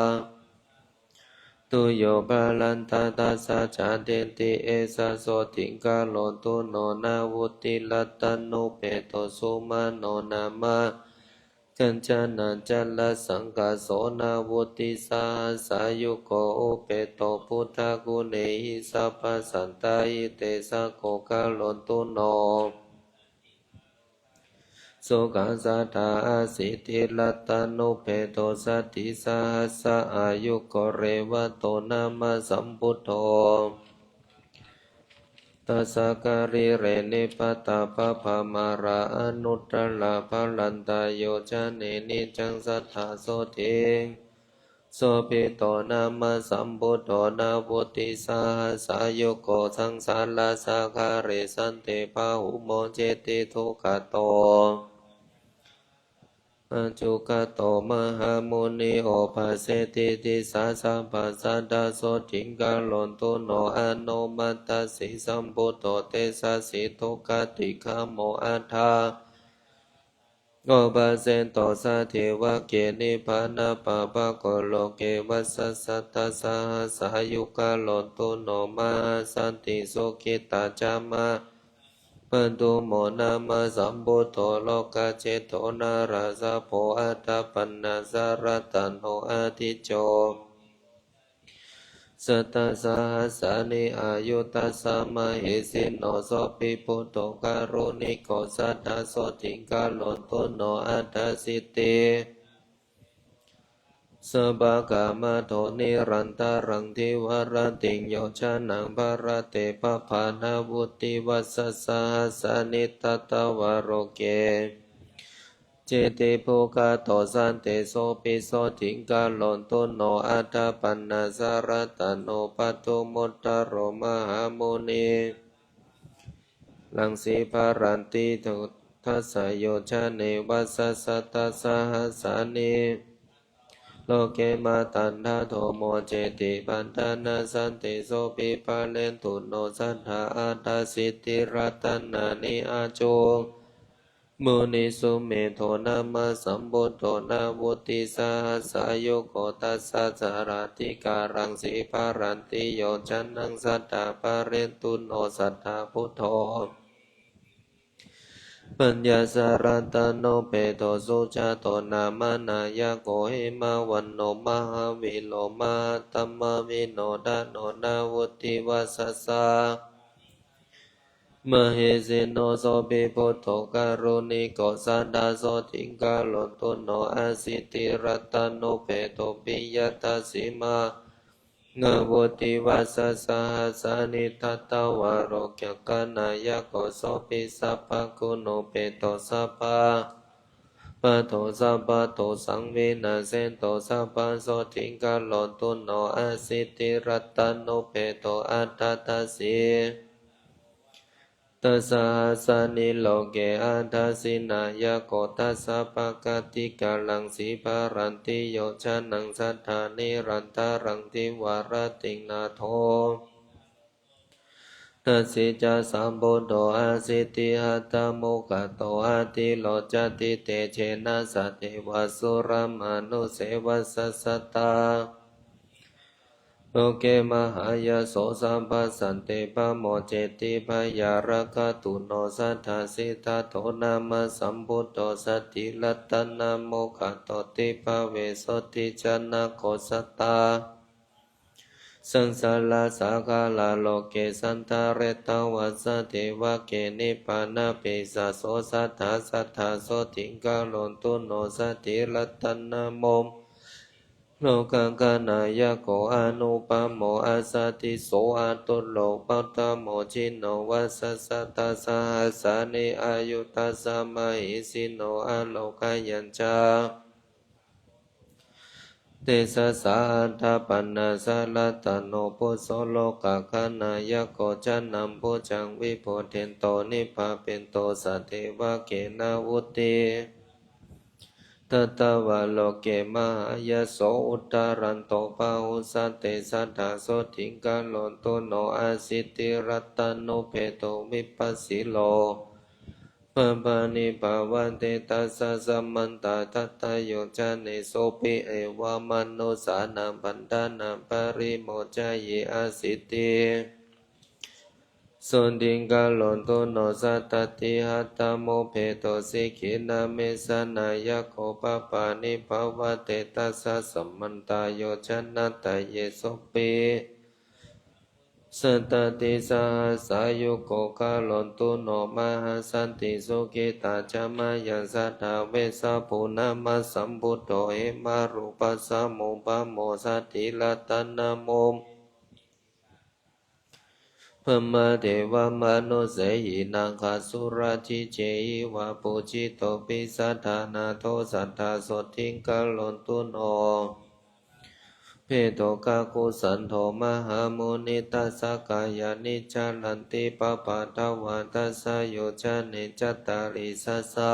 ตุโยบาลันตาตาสะจาเดติเอสะโสติกาโลตุโนนาวุติลัตตานุเปโตสุมาโนนามากัญจนาจัลลสังกาโสนาวุติสาสายุโกอุเปโตพุทธกุเนหิสัพพสันตายิเตสะโกกาโลตุโนสุขัสสะทาสิทธิลัตตานุเปโตสัตติสาหัสสะอายุโกเรวะโตนามาสัมพุทโธตัสสะการิเรนิปตาปะภามาราอนุตตรภาลันตาโยชะเนนิจังสัทธาโสติโสภิโตนามาสัมพุทโธนาวุติสาหัสสะโยโกสังสารลาสาคาเรสันเตภาหุโมเจติทุกขโตปัจจุกโตมหามุนีโอภาเสติติสาสัมปัสสะดาโสติงกาโลนตุโนอนุมัตตสิสัมพุทโธเตสะสิทุกขติขโมอัฏฐาโอภาเสนโตสะเทวะเกนิพานาปะปะโกโลเกวัสสะสัตตะสหสายุกาโลนตุโนมาสันติสุขิตาจามะปันตุโมนามาสัมพุทโธโลกาเจโตนาราสะโพอัตตปันนาสารตันโหอาทิโจสัตตะสหัสสานิอายุตัสสะมะหิสิโนโสปิพุทโธการุณิโกสัทธาโสติกาโลตุโนอัตถสิทธิสบากามโทนิรันตารังทิวรติงโยชานังภรเตปะภานาวุติวัสสะสหัสสานิทัตตวโรเกเจติภูกาโตสันเตโสปิโสติงกาโลนตุโนอัตถปันนาสารตโนปัตตุมุตตโรมหามุนีลังสีภารันติทุทัสสะโยชะเนวัสสะสัตตะสหัสสานิโลเกมาตันทาโทโมเจติปันธานาสันติโสปิปะเลนตุโนสัทธาอัตถสิทธิรัตนานิอาโจมุนิสุเมโทนามาสัมพุทโธนาวุติสาหัสสะโยโกตัสสะสาราติการังสีภารันติโยจันนังสัทธาปะเรนตุโนสัทธาพุทโธปัญญาสารัตโนเปโตสุจาโตนามานายโกหิมาวันโนมหาวิโลมาตัมมวิโนดาโนนาวุติวัสสะสามเหสิโนโสภิพุทโธการุณิโกสันดาโสติกาโลตุโนอาสิติรัตโนเปโตปิยตัสสิมางวุติวัสสะสหัสสานิทัตตวโรกกนายโกโสปิสัพพคุโนเปโตสัพพะปะโตสัพพะโตสังวินาเสนโตสัพพะโสติกาโลตุโนอาสิติรัตโนเปโตอัตตตัสสิตัสสะหัสสานิโลเกอัฏฐสินายโกตัสสะปะกติกาลังสีภารันติโยชานังสัทธานิรันตารังทิวารติงนาโทตัสสิจาสัมพุทโธอาสิติหัตถโมกขโตอาติโลจติเตเชนะสัตเทวสุรมานุเสวัสสะสัตตาโลเกมหายาโสสัมปัสสันเตปะโมเจติพยารคตุโนสัทธาสิทธาโทนามาสัมพุทโธสัตติลัตตนาโมขโตติภเวสติจนะโคสัตตาสังสารลาสาคาลาโลเกสันตาเรตวัสสะเทวะเกนิปานาปิสะโสสัทธาสัทธาโสติงกาโลนตุโนสัตติลัตตนาโม โลกังกานายโกอานุปโมอาสาติโสอาตุโลปัตตโมจิโนวัสสะตัสสะหัสสานิอายุตัสสะมหิสิโนอาโลกายัญจาเตสะสะอัฏฐปันนาสะละตะโนปุโสโลกะคานายโกจันนัมปุจังวิโพเทนโตนิพพาเป็นโตสัตเทวะเกนะวุติตตวะโลเกมหายโสอุตตรันโตปะหุสัตเตสัทธาโสทิงกาโลนโตโนอาสิติรัตตโนเพโตวิปัสสิโลปะปะนิภาวันเตตัสสะสัมมันตาทัตตโยจานิโสปิเอวามนุสานังปันดานังปริโมจายิอาสิติสุติงกาโลนโตโนสัตติหัตตโมเพโตสิกินาเมสนายโคปะปานิภาวะเตตัสสะสัมมันตาโยชนะตะเยโสปิสัตตติสหัสสายุโกกาโลนตุโนมหัสสันติสุขิตาจามายัสสะทาเวสะปุณามัสสัมพุทโธเอมารุปัสสะโมปะโมสัตติลัตตนะโมพมะเทวมนุเสหินังคาสุราชิเจหิวะปุจิโตปิสัทธานาโทสัทธาโสทิงกาโลนตุโนเพโตกาคุสันโธมหามุนิตัสสะกายานิจาลันติปปะทวาตัสสะโยจานิจัตตาริสัสสะ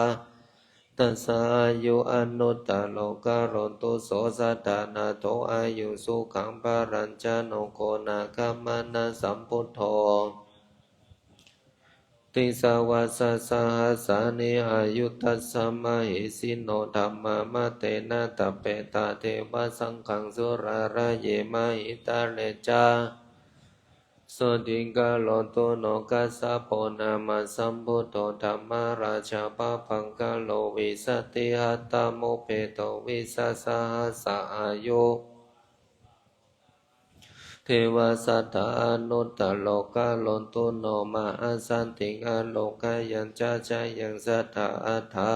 ตัสสะอายุอนุตตโลกาโรตุโสสัตตานาโตอายุสุขังปารัญจโนโกนาคามานะสัมพุทโธติสาวาสสะหัสสานิอายุตัสสะมหิสิโนธัมมามะเตนะตะเปตาเทวะสังฆังสุราระเยมหิตาเลจาสุติกาโลตุโนกัสสะโพนามาสัมพุทโธธัมมาราชาปะพังกาโลวิสติหัตตโมเปโตวิสัสสะหัสสะอายุเทวสัตตานุตตโลกาโลตุโนมาอาสันติงอโลกายัญจาจายังสัทธาอัฏฐา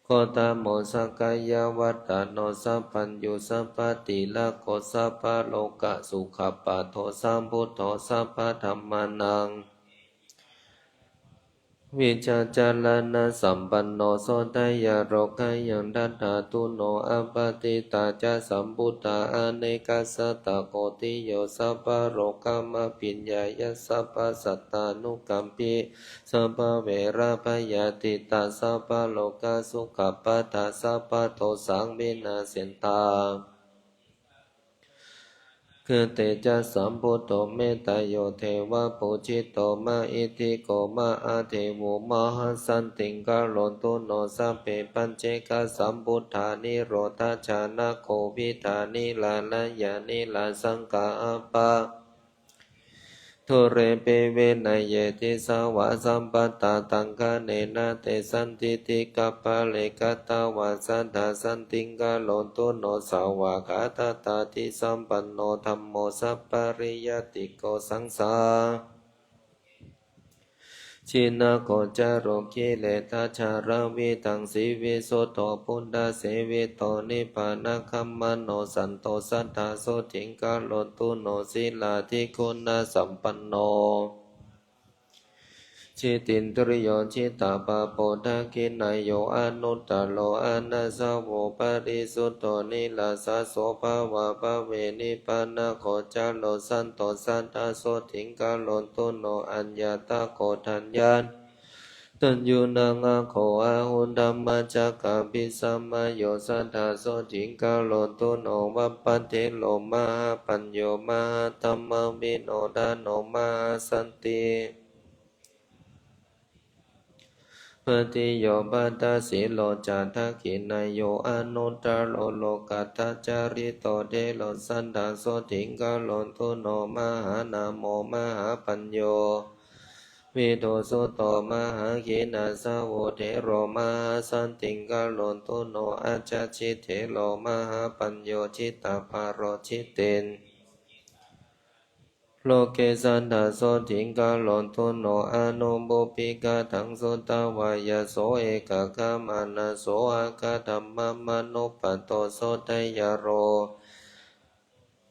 โคตโมสักกายวัตตโนสัพพัญญูสัพพติละโกสัพพะโลกะสุขปัฏโทสัมพุทโธสัพพะธัมมานังวิจาจารณะสัมปันโนโสตยโรกายังดัตถาตุโนอัปปติตาจะสัมพุทธาอเนกัสสตะโกติโยสัพพะโรกามปิญญายะสัพพะสัตตานุกัมปิสัพพะเวระพยาติตาสัพพะโลกาสุขปัฏฐาสัพพะโทสังวินาศตาคือเตจะสัมพุทโธเมตตโยเทวะปุจิโตมาอิทิโกมาอาเทโวมหัสสันติงกาโลตุโนสัพเพปัญเจกสัมพุทธานิโรธาชานะโควิธานิลาลายานิลาสังกาปะทุเรเปเวนัยเยติสาวะสัมปตาตังคเนนะเตสันติติกัปปะเลกตาวาสัทธาสันติงกาโลตุโนสาวะคาตตาติสัมปันโนธัมโมสัพปริยติโกสังสาชินะโคจาโรกิเลตาชาราวิตังสีวิโสโตพุทธาเสวิโตนิพพานะคัมมโนสันโตสัทธาโสทิงกาโลตุโนศิลาธิคุณสัมปันโนจิตินตริโยจิตตาปะโปทาคินายโยอนุตตโลอนัสสะโวปริสุทโธนิลาสะโสภาวะปะเวนิปานะโคจาโลสันโตสัทธาโสทิงกาโลตุโนอัญญาตาโคทัญญาตัญญูนังอาโคอาหุนธัมมจักขาปิสัมมาโยสัทธาโสทิงกาโลตุโนวัปปะเทโลมหาปัญโยมหาธัมมวิโนดาโนมหาสันติปฏิโยปัตตสิโลจาทขินายโยอนุตตโลโลกัตถจาริโตเดโลสันดาโสทิงกาโลตุโนมหานาโมมหาปัญโยวิโตสุโตมหาขีนาสาวเทโรมหาสันติงกาโลตุโนอาจาชิเทโลมหาปัญโยชิตาภารโรชิเตนโ โลเกสันทาโสทิงกาลอนตุโนอานุบุปิกาทังสุตวายโสเอกคามานาโสอากาธัมมมนุปปัตโตโสทยโร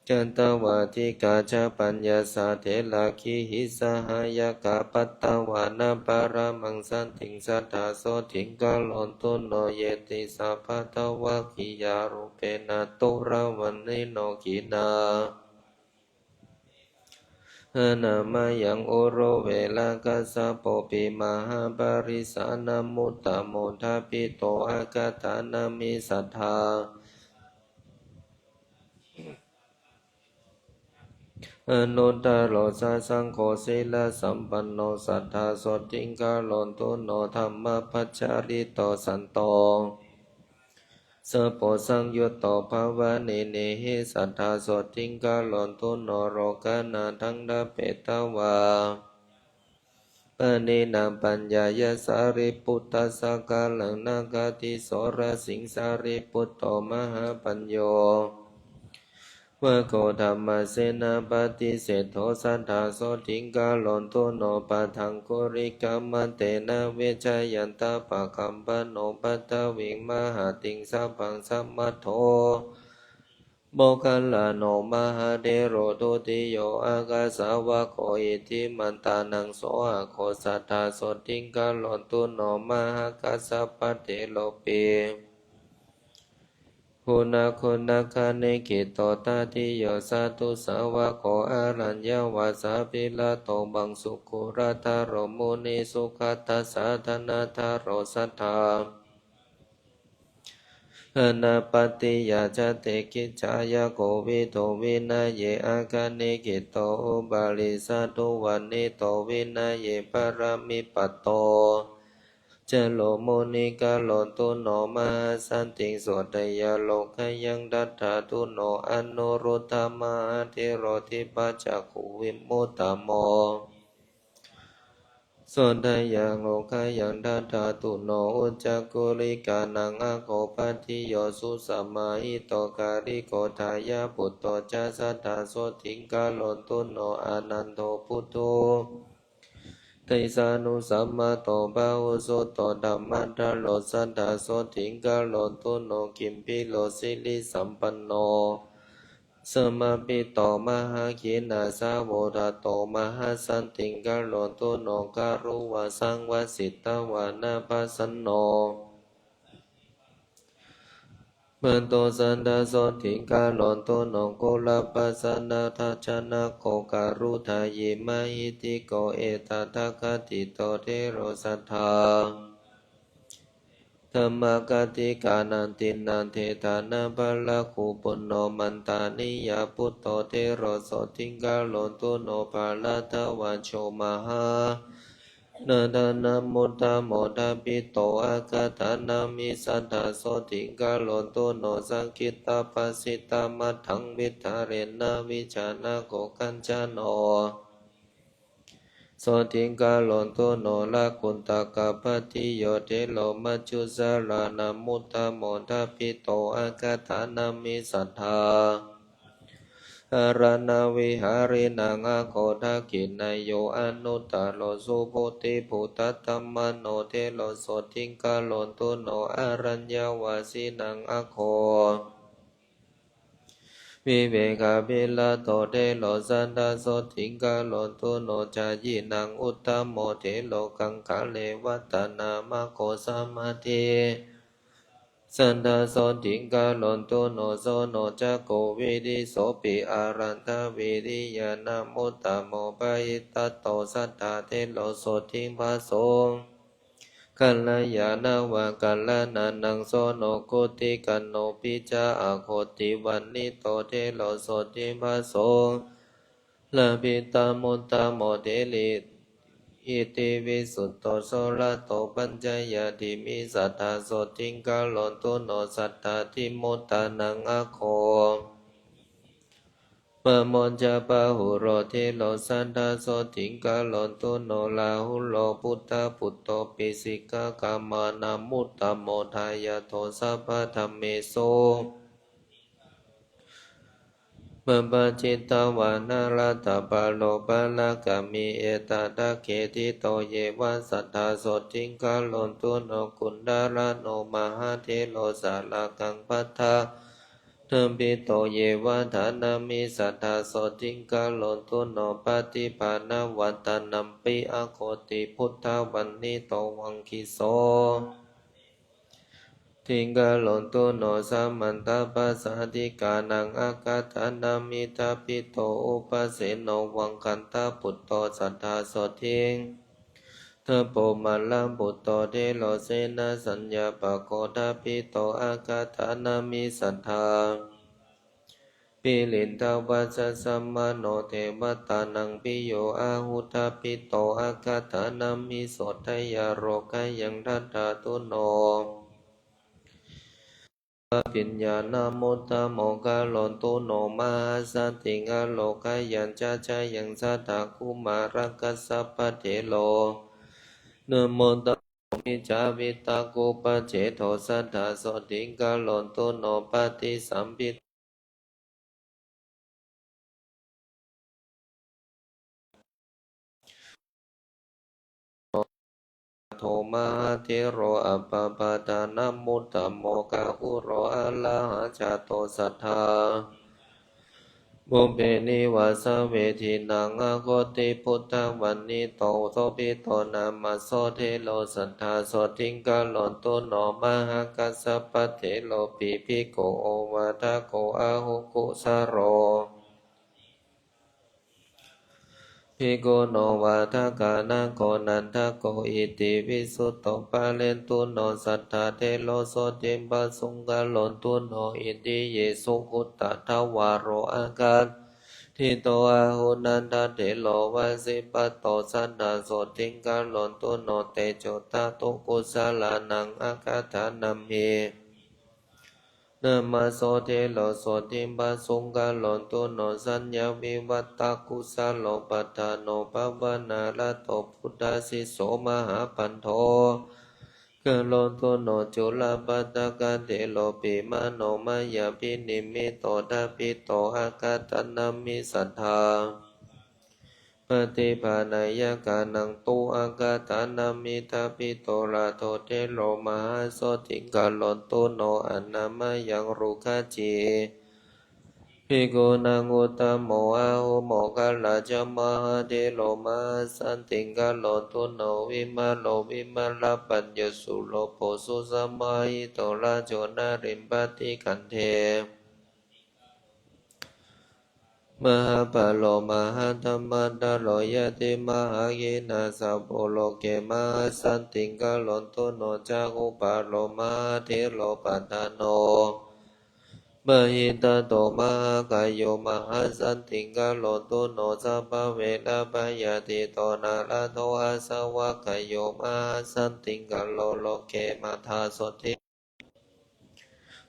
จันตวาทิกาชาปัญญาสาเถลาคิหิสหายกาปัตตวานาปารามังสันติงสัทธาโสทิงกาลอนตุโนเยติสัพพะทวะคิยารุเปนะตุระวันนิโนกินานามายังโอโรเวลากัสสะโปปิมหาปริสานามุตตโมทาปิโตอากาธานามิสัทธาอนุตตโรสะสังโฆศีลสัมปันโนสัทธาโสติงกาลอนตุโนธัมมปัจจาริโตสันโตสัพพสังยุตโตภาวะเนเนหิสัทธาโสติงกาลอนตุโนโรกานาทังดาเปตวาปณินาปัญญายสาริปุตตะสกาลังนากาติโสรสิงสาริปุตโตมหาปัญโยวะโกธัมมเสนาปฏิเสธโธสัทธาโสติงกาลอนตุโนปะทังกุริกัมมะเตนะเวชยันตาปะคัมปะโนปัตตวิงมหาติงสัพพังสัมมัทโธโมคัลลาโนมหาเดโรตุติโยอากาสาวะโคอิทิมันตานังโสอะโคสัทธาโสติงกาลอนตุโนมหากัสสปะเตโลเปคุณาคาเนกิโตตาติโยสาตุสาวะโคอารัญญาวาสาปิลาโตบังสุขุราธาโรมุนิสุขัตถสาธนาธาโรสัทธาอนาปติยาจเตกิจายาโกวิโตวินาเยอาคาเนกิโตอุบาลิสาตุวันนิโตวินาเยปารามิปัตโตจโลโมนิกาโลตุโนมหาสันติโสตยาโลกยังดัตถาตุโนอนุรุตธมหาเทโรทิปัจจคุวิมุตตโมโสตยาโลกยังดัตถาตุโนอุจจกุลิกานังอโคปัตติโยสุสัมมาหิโตการิโกทายาปุตโตจัสสัทธาโสทิงกาโลตุโนอานันโทพุทโธไตสานุสัมมาโตบาหุโสโตธัมมัทธโลสัทธาโสทิงกาโลตุโนกิมพิโลสิลิสัมปันโนสมาปิโตมหาขีนาสาวดาโตมหาสันติงกาโลตุโนการุวาสังวสิตวานาภัสสโนมันโตสันดาโสทิงกาลอนโตโนโกลาปัสสนาทัจนะโกการุทายิมาหิติโกเอตทัคคติโตเทโรสัทธาธรรมกติกานันตินันเทธานาภละคุปุณโนมันตานิยาพุตโตเทโรโสทิงกาลอนโตโนภาลทวันโชมหานาดานามุตตโมทาปิโตอากาธานามิสัทธาโสติงกาโลตุโนสังคิตาปัสสิตามัทถังวิทาเรนะวิชานาโกกัญจโนโสติงกาโลตุโนลาคุนตากาปติโยเทโลมัจจุสารานามุตตโมทาปิโตอากาธานามิสัทธาอารานาวิหารินังอาโคทากินายโยอนุตตโลสุโพธิภูตัตตมโนเทโลโสทิงกาโลตุโนอารัญญาวาสินังอาโควิเวกาภิลาโตเทโลสันดาโสทิงกาโลตุโนจายินังอุตตโมเทโลกังคะเลวัตนามะโคสัมมาทิสันดาโสติงกาลอนตุโนโสโนจักโกวิริโสปิอารันทวิริยานามุตตโมปะยิตโตสัทธาเทโลโสทิงภาโสกัลยาณวะกัลนานังโสโนโกติกันโนปิจาอโคติวันนิโตเทโลโสทิงภาโสลาภิตามุตตโมเทลิอิติวิสุตโตโสรโตปัญจยาติมิสัทธาโสทิงกาลอนตุโนสัทธาทิมุตตานังอะโคปะมนจปะหุโรเทโลสันทาโสทิงกาลอนตุโนลาหุโลพุทธาพุตโตปิสิกากามานามุตตโมทายาโทสัพพะธัมเมโส ปปะจิตตวานารัตตปะโลปะละกามิเอตตะเขติโตเยวะสัทธาโสติงกาโลนตุโนกุณดาราโนมหาเทโลสาลากังปัฏฐาเทมปิโตเยวะฐานามิสัทธาโสติงกาโลนตุโนปฏิภาณวัตนัมปิอโคติพุทธวันนิโตวังคิโสทิงกาลนตุโนสัมมันตปัสสะทิกานังอากาธานามิตาปิโตอุปเสโนวังคันตาปุตโตสัทธาโสทิงเทโปมัลลัมปุตโตเทโลเสนาสัญญาปโกทาปิโตอากาธานามิสัทธาปิลินทวัสสะสัมมาโนเทวตานังปิโยอาหุทาปิโตอากาธานามิโสทยโรกายังทัตถาตุโนปิญญาณมุตตะโมกะโลนตุโนมาสัตติงะโลกายัญจาจายังสัทธาคุมารักัสสะปะเทโลนะโมตัสสะมิจาวิตากุปะเจโทสัทธาโสติงกะโลนตุโนปฏิสัมภิโทมหาเทโรอัปปปะทานะมุตตะโมกะอุโรอะระหะจาโตสัทธาบุพเพนิวาสเวทินังอโคติพุทธวันนิโตโสภิโตนามาโสเทโลสัทธาโสทิงกาลนตุโนมหากัสสปะเทโลปิภิโกโอวาทโกอาหุกุสโรภิกขุโนวาทกานะโกนันทโกอิติวิสุตโตปะเลนตุโนสัทธาเทโลโสติมปัสสุงกาลนตุโนอิติเยสุขุตตะทวารโรอากาศทิโตอาหุนันทเถโลวาสิปัตโตสัทธาโสติงกาลนตุโนเตโจตาตุกุสลานังอากาธานัมเมนะมาโสเทโลโสติมปัสสุงกาลนตุโนสัญญาวิวัตตกุสโลปัฏฐานโนภวนาลโตพุทธสิโสมหาปันโทกะโลนตุโนจุลปัตตกะเตโลปิมาโนมายาปินิมิโตทาปิโตอากาตนามิสัทธาปฏิภาณายกานังตุอากาธานามิทาปิโตราโทเทโลมหาโสติกาลนตุโนอนามายังรุขจีภิกขุนังอุตตโมอาหุโมกะลาจมหาเทโลมาสันติกาลนตุโนวิมาโลวิมาลปัญญสุโลโภสุสัมมาหิโตราโจนาริมปติคันเทมหาปะโลมหาธรรมดาโลยติมหาเยนะสัพโพโลเกมหาสันติกาลนตุโนจักขุปะโลมหาเทโลปัฏฐานโนมหิตโตมหากายโยมหาสันติกาลนตุโนสัพพเวลาปยาติโตนาลโทอาสวะกายโยมหาสันติกาโลโลเกมัทธาสติ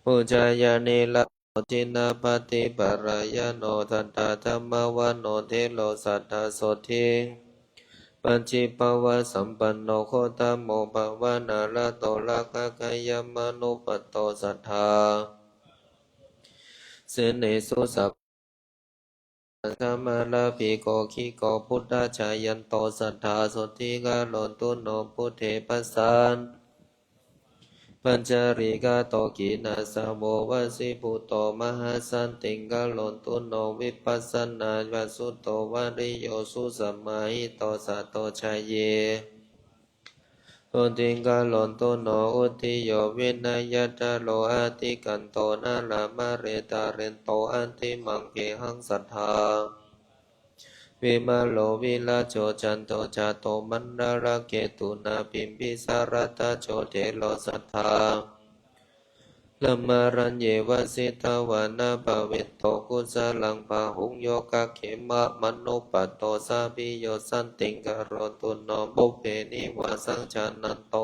ปุจจายานิละจินาปฏิปรายโนทัตตาธรรมวโนเทโลสัทธาโสทิปัญจิปวะสัมปันโนโคตโมภวนาลโตละกะกายมนุปตโตสัทธาเสเนสุสัพสัมมาลาภิโกขิโกพุทธาชายันโตสัทธาโสติกาลนตุโนพุทเทปัสสานปัญจาริกาโตกินาสาวโววสิปุโตมหาสันติกาลนตุโนวิปัสสนาวัสุโตวาริโยสุสัมมาหิโตสัตโตชัยเยตุติกาลนตุโนอุติโยวินัยตาโลอาติกันโตนาลามาเรตาเรนโตอันติมังเกหังสัทธาวิมาโลวิลาโจจันโตจาโตมันดาราเกตุนาปิมพิสารตาโจเทโลสัทธาลัมมารัญเยวสิทาวานาภเวตโตกุสลังปะหุงโยกะเขมะมนุปัตโตสาภิโยสันติกโรตุโนบุพเพนิวาสังชานันโต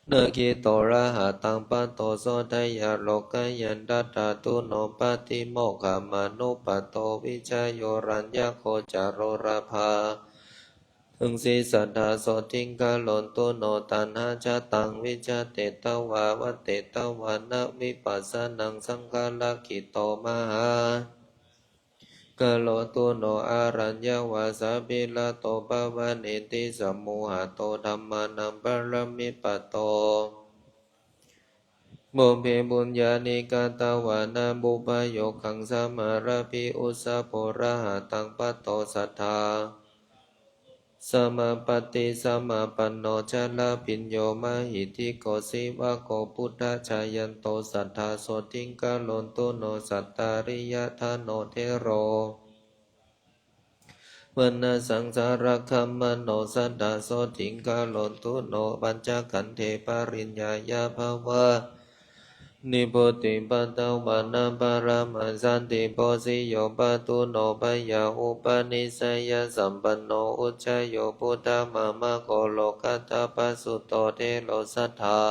เนกิโตระหะตังปันโตโสทยาโลกายันดัตตาตุโนปฏิโมกขมานุปัตโตวิจายโยรัญญโคจารโรราภา อึงสีสัทธาโสติงกาโลนตุโนตันหาชาตังวิจเตตวาวเตตวานะวิปัสสนังสังฆาลกิโตมหากะโลตุโนอารัญญวาสาปิลาโตปะวะเนติสัมมุหะโตธัมมานัมปรมิปัตโตบุพเพบุญญาณิกาตวานาบุปโยคังสมาราภิอุสสะโพระหะตังปัตโตสัทธาสมาปฏิสมาปันโนชะลาพิญโยมหิติโกสิวะโกพุทธชายันโตสัทธาโสติงกาโลนตุโนสัตตาริยธาโนเทโรวันนาสังสารคัมมโนสัตตาโสติงกาโลนตุโนปัญจขันเทปริญญายาภาวะนิโพติปัตตวานาปารามาสันติโพสิโยปตุโนปยาอุปนิสัยสัมปันโนอุจจโยพุทธมามะโกโลกัตถปัสสุโตเทโลสัทธา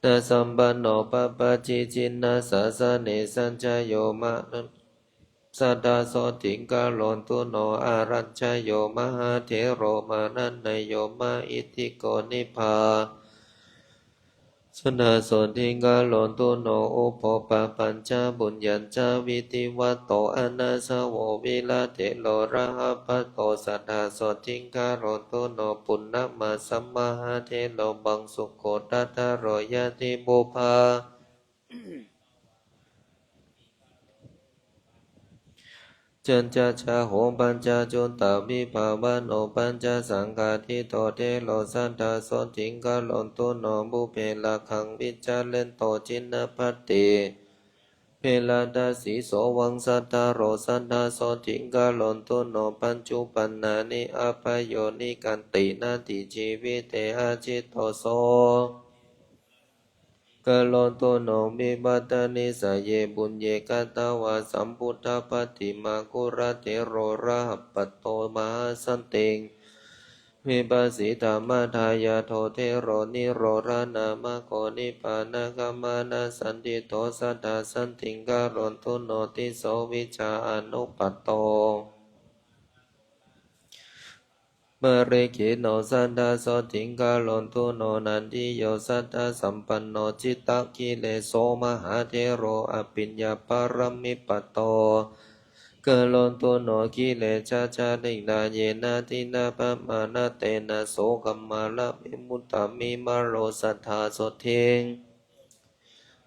ตสัมปันโนปปะจิจินนาสสะเนสัญจโยมะสัทธาโสติงกาโลนตุโนอารัญชโยมหาเถโรมานันนโยมะอิติโกนิพพาสนาโสติงกาโลนตุโนอุปปะปัญจบุญญาจาวิติวัตโตอนาสโววิลาเทโลระหะปัตโตสัทธาโสติงกาโลนตุโนปุณณมัสสัมมาหาเทโลบังสุโคตัตถะโรยติบุภาจันจาชาโหปัญจจุตตาวิภาวะโนปัญจสังฆาทิโตเทโลสัทธาโสติงกาโลนตุโนบุเพละขังวิจาเลนโตจินนภัตติเพลาดาสีโสวังสัทธาโรสัทธาโสติงกาโลนตุโนปัญจุปันนานิอาภโยนิกันตินาติชีวิเตอาจิตโตโสกะโลตุโนมิบัตตานิสเยบุญเยกัตตวาสัมพุทธปฏิมากุระเทโรระหัปปโตมหาสันติงวิปัสสิธรรมทายาโทเทโรนิโรรานามโกนิปานากามานาสันติโตสัทธาสันติงกาโลนตุโนติโสวิชาอนุปัตโตมะเรขิโนสัทธาโสติงกาโลนตุโนนันทิโยสัทธาสัมปันโนจิตตกิเลโสมหาเทโรอภิญญาปรมิปัตโตกะโลนตุโนกิเลชาชาลิดาเยนะทินาปมานะเตนะโสกัมมาละวิมุตตามิมาโรสัทธาโสทิง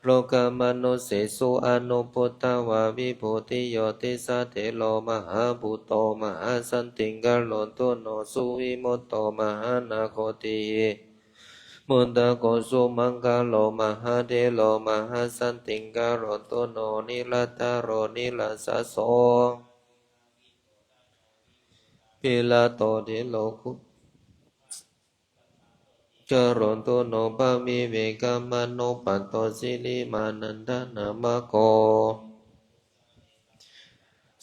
โลกามนุเสสุอนุพุทธวาวิโพธิโยติสาเทโลมหาภูโตมหาสันติงกาโลนตุโนสุวิมุตโตมหานาโคติมุตตะโกสุมังกาโลมหาเทโลมหาสันติงกาโลนตุโนนิลัตตโรนิลัสสะโสปิลาโตเทโลคุจโรนตุโนภามิเวกามโนปัตโตสิลิมานันทนามะโก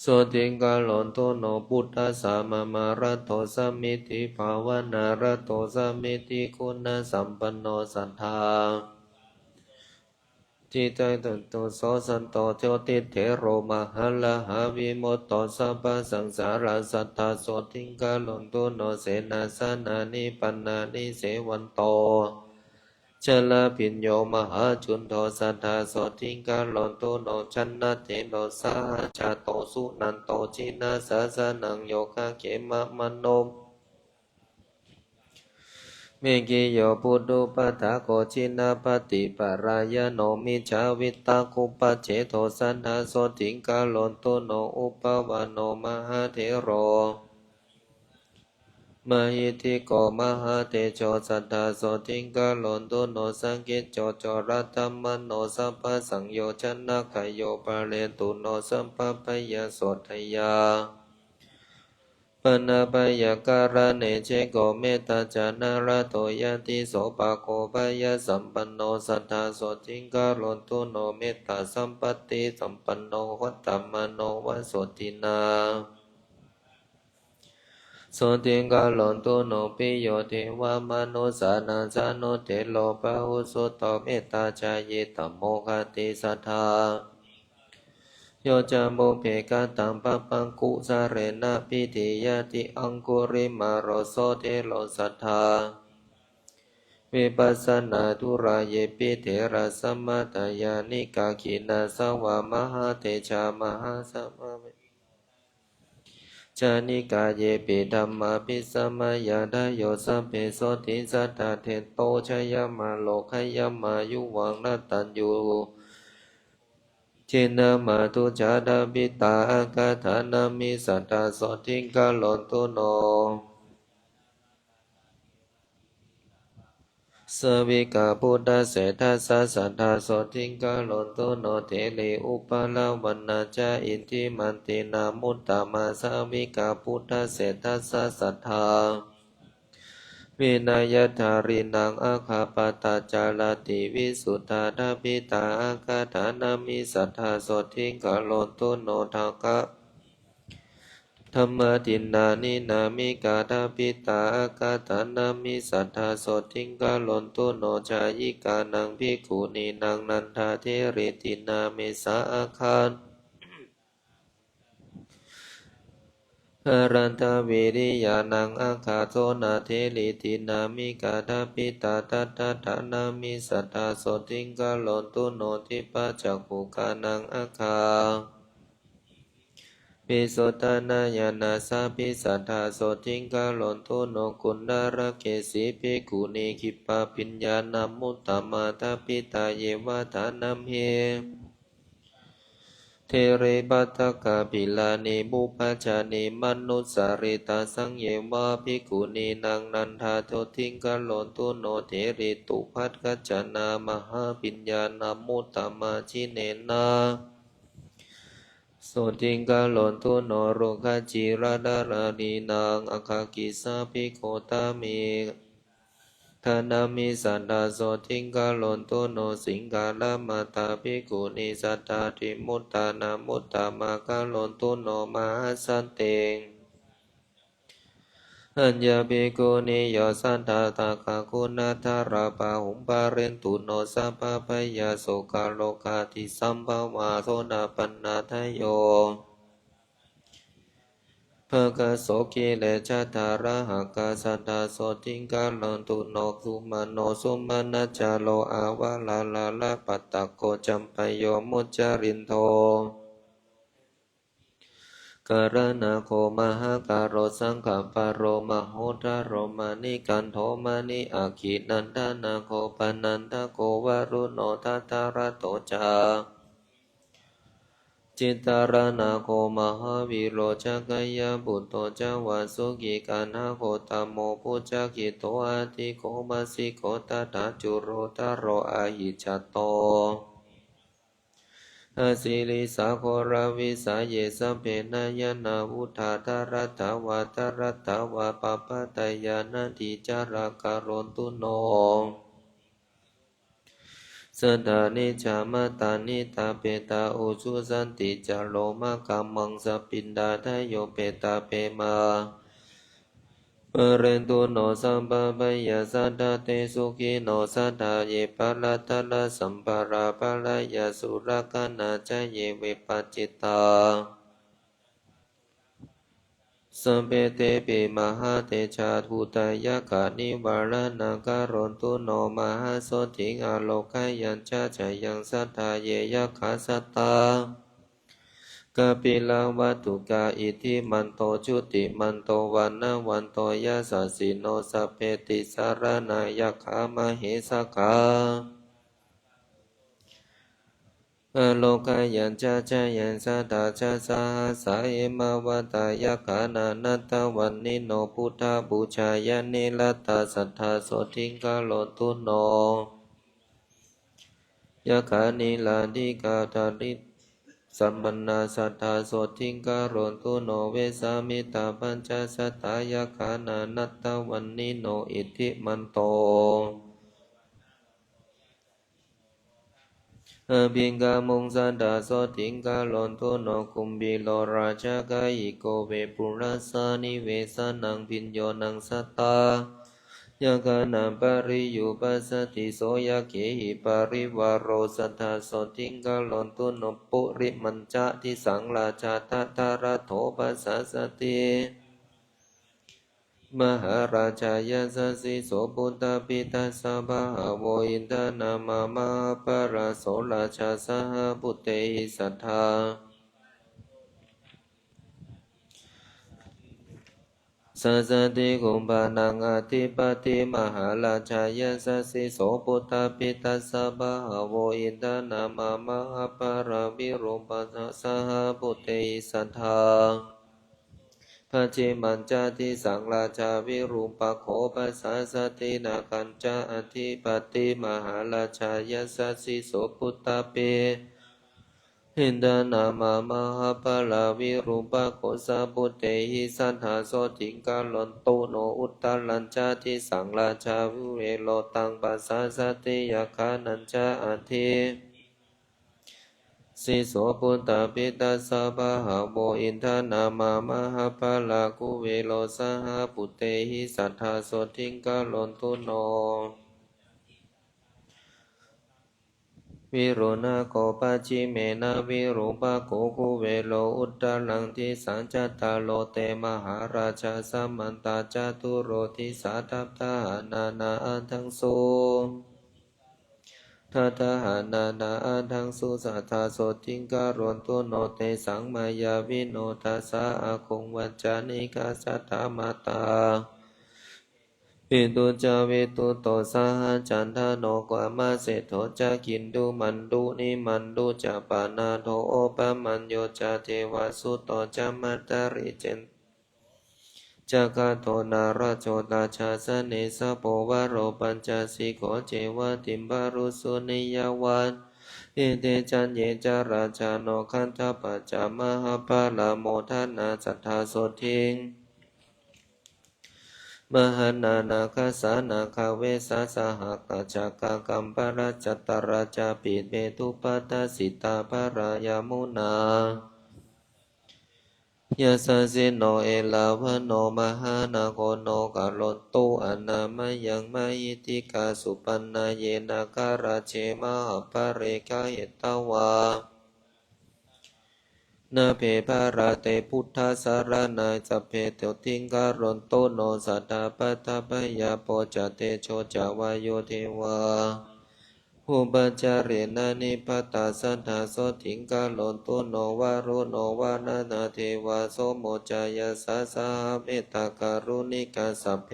โสติงกาโลนตุโนพุทธสามมารัตโตสัมมิติภาวนารัตโตสัมมิติคุณสัมปันโนสัทธาจิตใจตันโตโสสันโตโชติเถโรมหัลลหาวิโมตโตสัพพสังสาราสัทธาโสติงกาโลนตุโนเสนาสนานิปันนานิเสวันโตชลาพิญโยมหาจุนโทสัทธาโสติงกาโลนตุโนชันนาเทโลสาจาโตสุนันโตจินาสาสนังโยคะเขมะมโนเมกิโยปุตุปัฏฐาโกชินาปฏิปรายโนมิจาวิตาคุปเจโทสันธาโสติงกาโลนตุโนอุปวาโนมหาเถโรมหิติโกมหาเตโชสัทธาโสติงกาโลนตุโนสังกิจโจโจรัตมโนสัพพสังโยชนะขยโยปะเรตุโนสัมปปยโสทยาปนาปยาการะเนเชโกเมตตาจานาระโตยันติโสปะโกปยสัมปันโนสัทธาโสติงกาโลนตุโนเมตตาสัมปติสัมปันโนวัตตมโนวโสตินาโสติงกาโลนตุโนปิโยเทวามนุสานังสานุเทโลปะหุสุตโตเมตตาจายตโมคติสัทธา โยจะโมเภกาตังปะปังกุสะเรนะพิธิยาติอังคุริมาโรโสเทโลสัทธาวิปัสสนาทุราเยปิเถระสัมมาทายานิกาขินาสวามหาเทชามหาสัมมาจานิกาเยปิธัมมาปิสัมมายาทโยสัพเพโสติสัตตาเทโตชยมาโลกขยมายุวังนัตตัญญูจินามาตุจาดาปิตาอากาธานามิสัตตาโสติกาลนตุโนสวิกาพุทธเสทัสสะสัทธาโสติกาลนตุโนเทเลอุปลาวันนาจาอินทิมันตินามุตตามาสวิกาพุทธเสทัสสะสัทธาวินัยธารินังอาคาปตาจารติวิสุทธาดาปิตาอาคาธานามิสัทธาโสติกาลนตุโนทากะธรรมทินนานินามิกาดาปิตาอากาธานามิสัทธาโสติงกาลนตุโนชายิกานังภิกขุนีนังนันทาเทริตินาเมสาอาคานหรันทวิริยานังอาคาโทนาเทริตินามิกาดาปิตาตัตตาธานามิสัทธาโสติงกาลนตุโนทิปัจจกุกานังอาคาปิโสตานายานาสาปิสัทธาโสติงกาลนตุโนกุณดารเกสีภิกขุนีขิปปาปิญญานามุตตมาทปิตาเยวะทานัมเหเทเรปัตตกาปิลานิบุปชานิมนุสสาริตาสังเยวะภิกขุนีนางนันทาโททิงกาลนตุโนเทริตุภัตกัจจนามหาปิญญานามุตตมาชิเนนาโสติงกาลนตุโนโรคาจิราดารานีนางอาคากิสาภิกโคตามิธานามิสัตตาโสติงกาลนตุโนสิงกาลมาตาภิกขุนิสัตตาทิมุตตานามุตตามากาลนตุโนมหาสันเตงอัญญาภิกขุนิโยสันทาตาคาคุณาธาราปะหุมปาเรนตุโนสัพพพยาโสกาโลกาทิสัมภวาโสนาปันนาทโยภะคะโสกิเลชะธาระหะกาสัทธาโสติงกาลนตุโนสุมาโนสุมาณจาโลอาวาลาลาลาปัตตะโกจัมปโยมุจจารินโทการณาโคมหาการโรสังขปารโรมโหทาโรมานิกันโทมานิอาคินันทนาโคปนันทโกวารุโนทัตตารโตจาจิตตารณาโคมหาวิโรจักยาบุตโตจาวาสุกิกันหาโคตโมปุจจกิโตอาทิโคมาสิโคตตาจุโรตโรอาหิจัตโตอาสิลิสาโคราวิสาเยสัมเพนายนาวุธาธารัตถวาธารัตถวาปปะตายานาทิจาราการนตุโนสัทธานิจามาตานิตาเปตาอุชุสันติจาโลมากัมมังสปินดาทโยเปตาเปมาปเรนตุโนสัมปะปะยาสัทธาเตสุขิโนสัทธาเยปัลลัตตะละสัมปาราปะละยาสุรกานาจเยเวปัจจิตาสัมเปเตปิมหาเตชาทุตายะขานิวารานาการนตุโนมหาโสติงอโลกายัญชาจายังสัทธาเยยะขาสัตตากาปิลังวัตุกาอิทิมันโตจุติมันโตวันนะวันโตยะสัสสิโนสัพเพติสารนายะขามเหสกาอโลกายัญชาจายัญสัตตาชาสาสาเอมาวตายะขานานัตตวันนิโนพุทธาบูชายานิลัตตาสัทธาโสติงกาโลตุโนยะขานิลาดิกาทาริสัมปันนาสัทธาโสติงการนตุโนเวสามิตาปัญจสัตตายะขานานัตตวันนิโนอิทธิมันโตอภิงกามุงสันดาโสติงกาลนตุโนคุมบิโลราชกายิโกเวปุรัสสานิเวสานังพิญโยนังสัตตา ยะกานัปริยุปัสสติโสยะเขหิปริวารโรสัทธาโสทิงกาลนตุนปุริมัญจะทิสังราชาทัตตาระโถปัสสะสติมหาราชายาสสิโสปุตตาปิตัสสะภะคะโวอินทนามามหาปราโสราชาสหพุทเตหิสัทธาสัสสติกุมภานังอธิปติมหาราชายาสสิโสปุตตาปิตัสสะภะคะโวอินทนามามหาปราวิรูปัสสะสหพุทเตหิสัทธาพระจิมันจาทิสังราชาวิรูปโขปัสสะสตินาคัญจาอธิปติมหาราชายาสสิโสปุตตาปิหินดานามามหาปลาวิรูปโคสะปุเตหิสัทธาโสติงกาลนตุโนอุตตลัญจาทิสังราชาวิเวโลตังปัสสะสติยาคานัญจาอธิสิโสปุตตาปิตัสสะภะคะโวอินทนามามหาปลากุเวโลสหปุเตหิสัทธาโสติงกาลนตุโนวิโรนาโคปัจจิเมนะวิรูปโคกุเวโลอุตตลังทิสังจัตตาโลเตมหาราชาสัมมันตาจาตุโรทิสาทัพทหานานาอันทังสุทัตหานานาอันทังสุสัทธาโสติงการนตุโนเตสังมายาวิโนทัสสะอาคงวัจจานิกาสัทธามาตาปิตุจาเวตุโตสหจันทโนกวามาเสโทจะกินดูมันดูนิมันดูจะปานาโทโอปมัญโยจะเทวาสุโตจะมัตตาริเจนจักขโทนาราโชตาชาสเนสโปวโรปัญจสิโกเจวะติมบารุสุนิยาวันเอเตจันเยจาราชาโนคันทปัจจามหาปาลาโมทนาสัทธาโสทิงมหันนานาคสานาคาเวสาสหกจักกกัมปราจตราจาปิเมตุปัตตสิตาภรายามุนายาสสิโนเอลาวโนมหานาโกโนกาลนตุอนามายังมายิติกาสุปันนาเยนาการาเชมหาปเรกาเหตวานาเพภาราเตพุทธสารนายสัพเพเตติงการนโตโนสัตตาปัตตพยาโปจเตโชจาวายโยเทวาหุปจาเรนานิพัตตาสัทธาโสติงกาลนตุโนวารุโนวานานาเทวาโสโมจายาสาสาเมตตาการุณิกาสัพเพ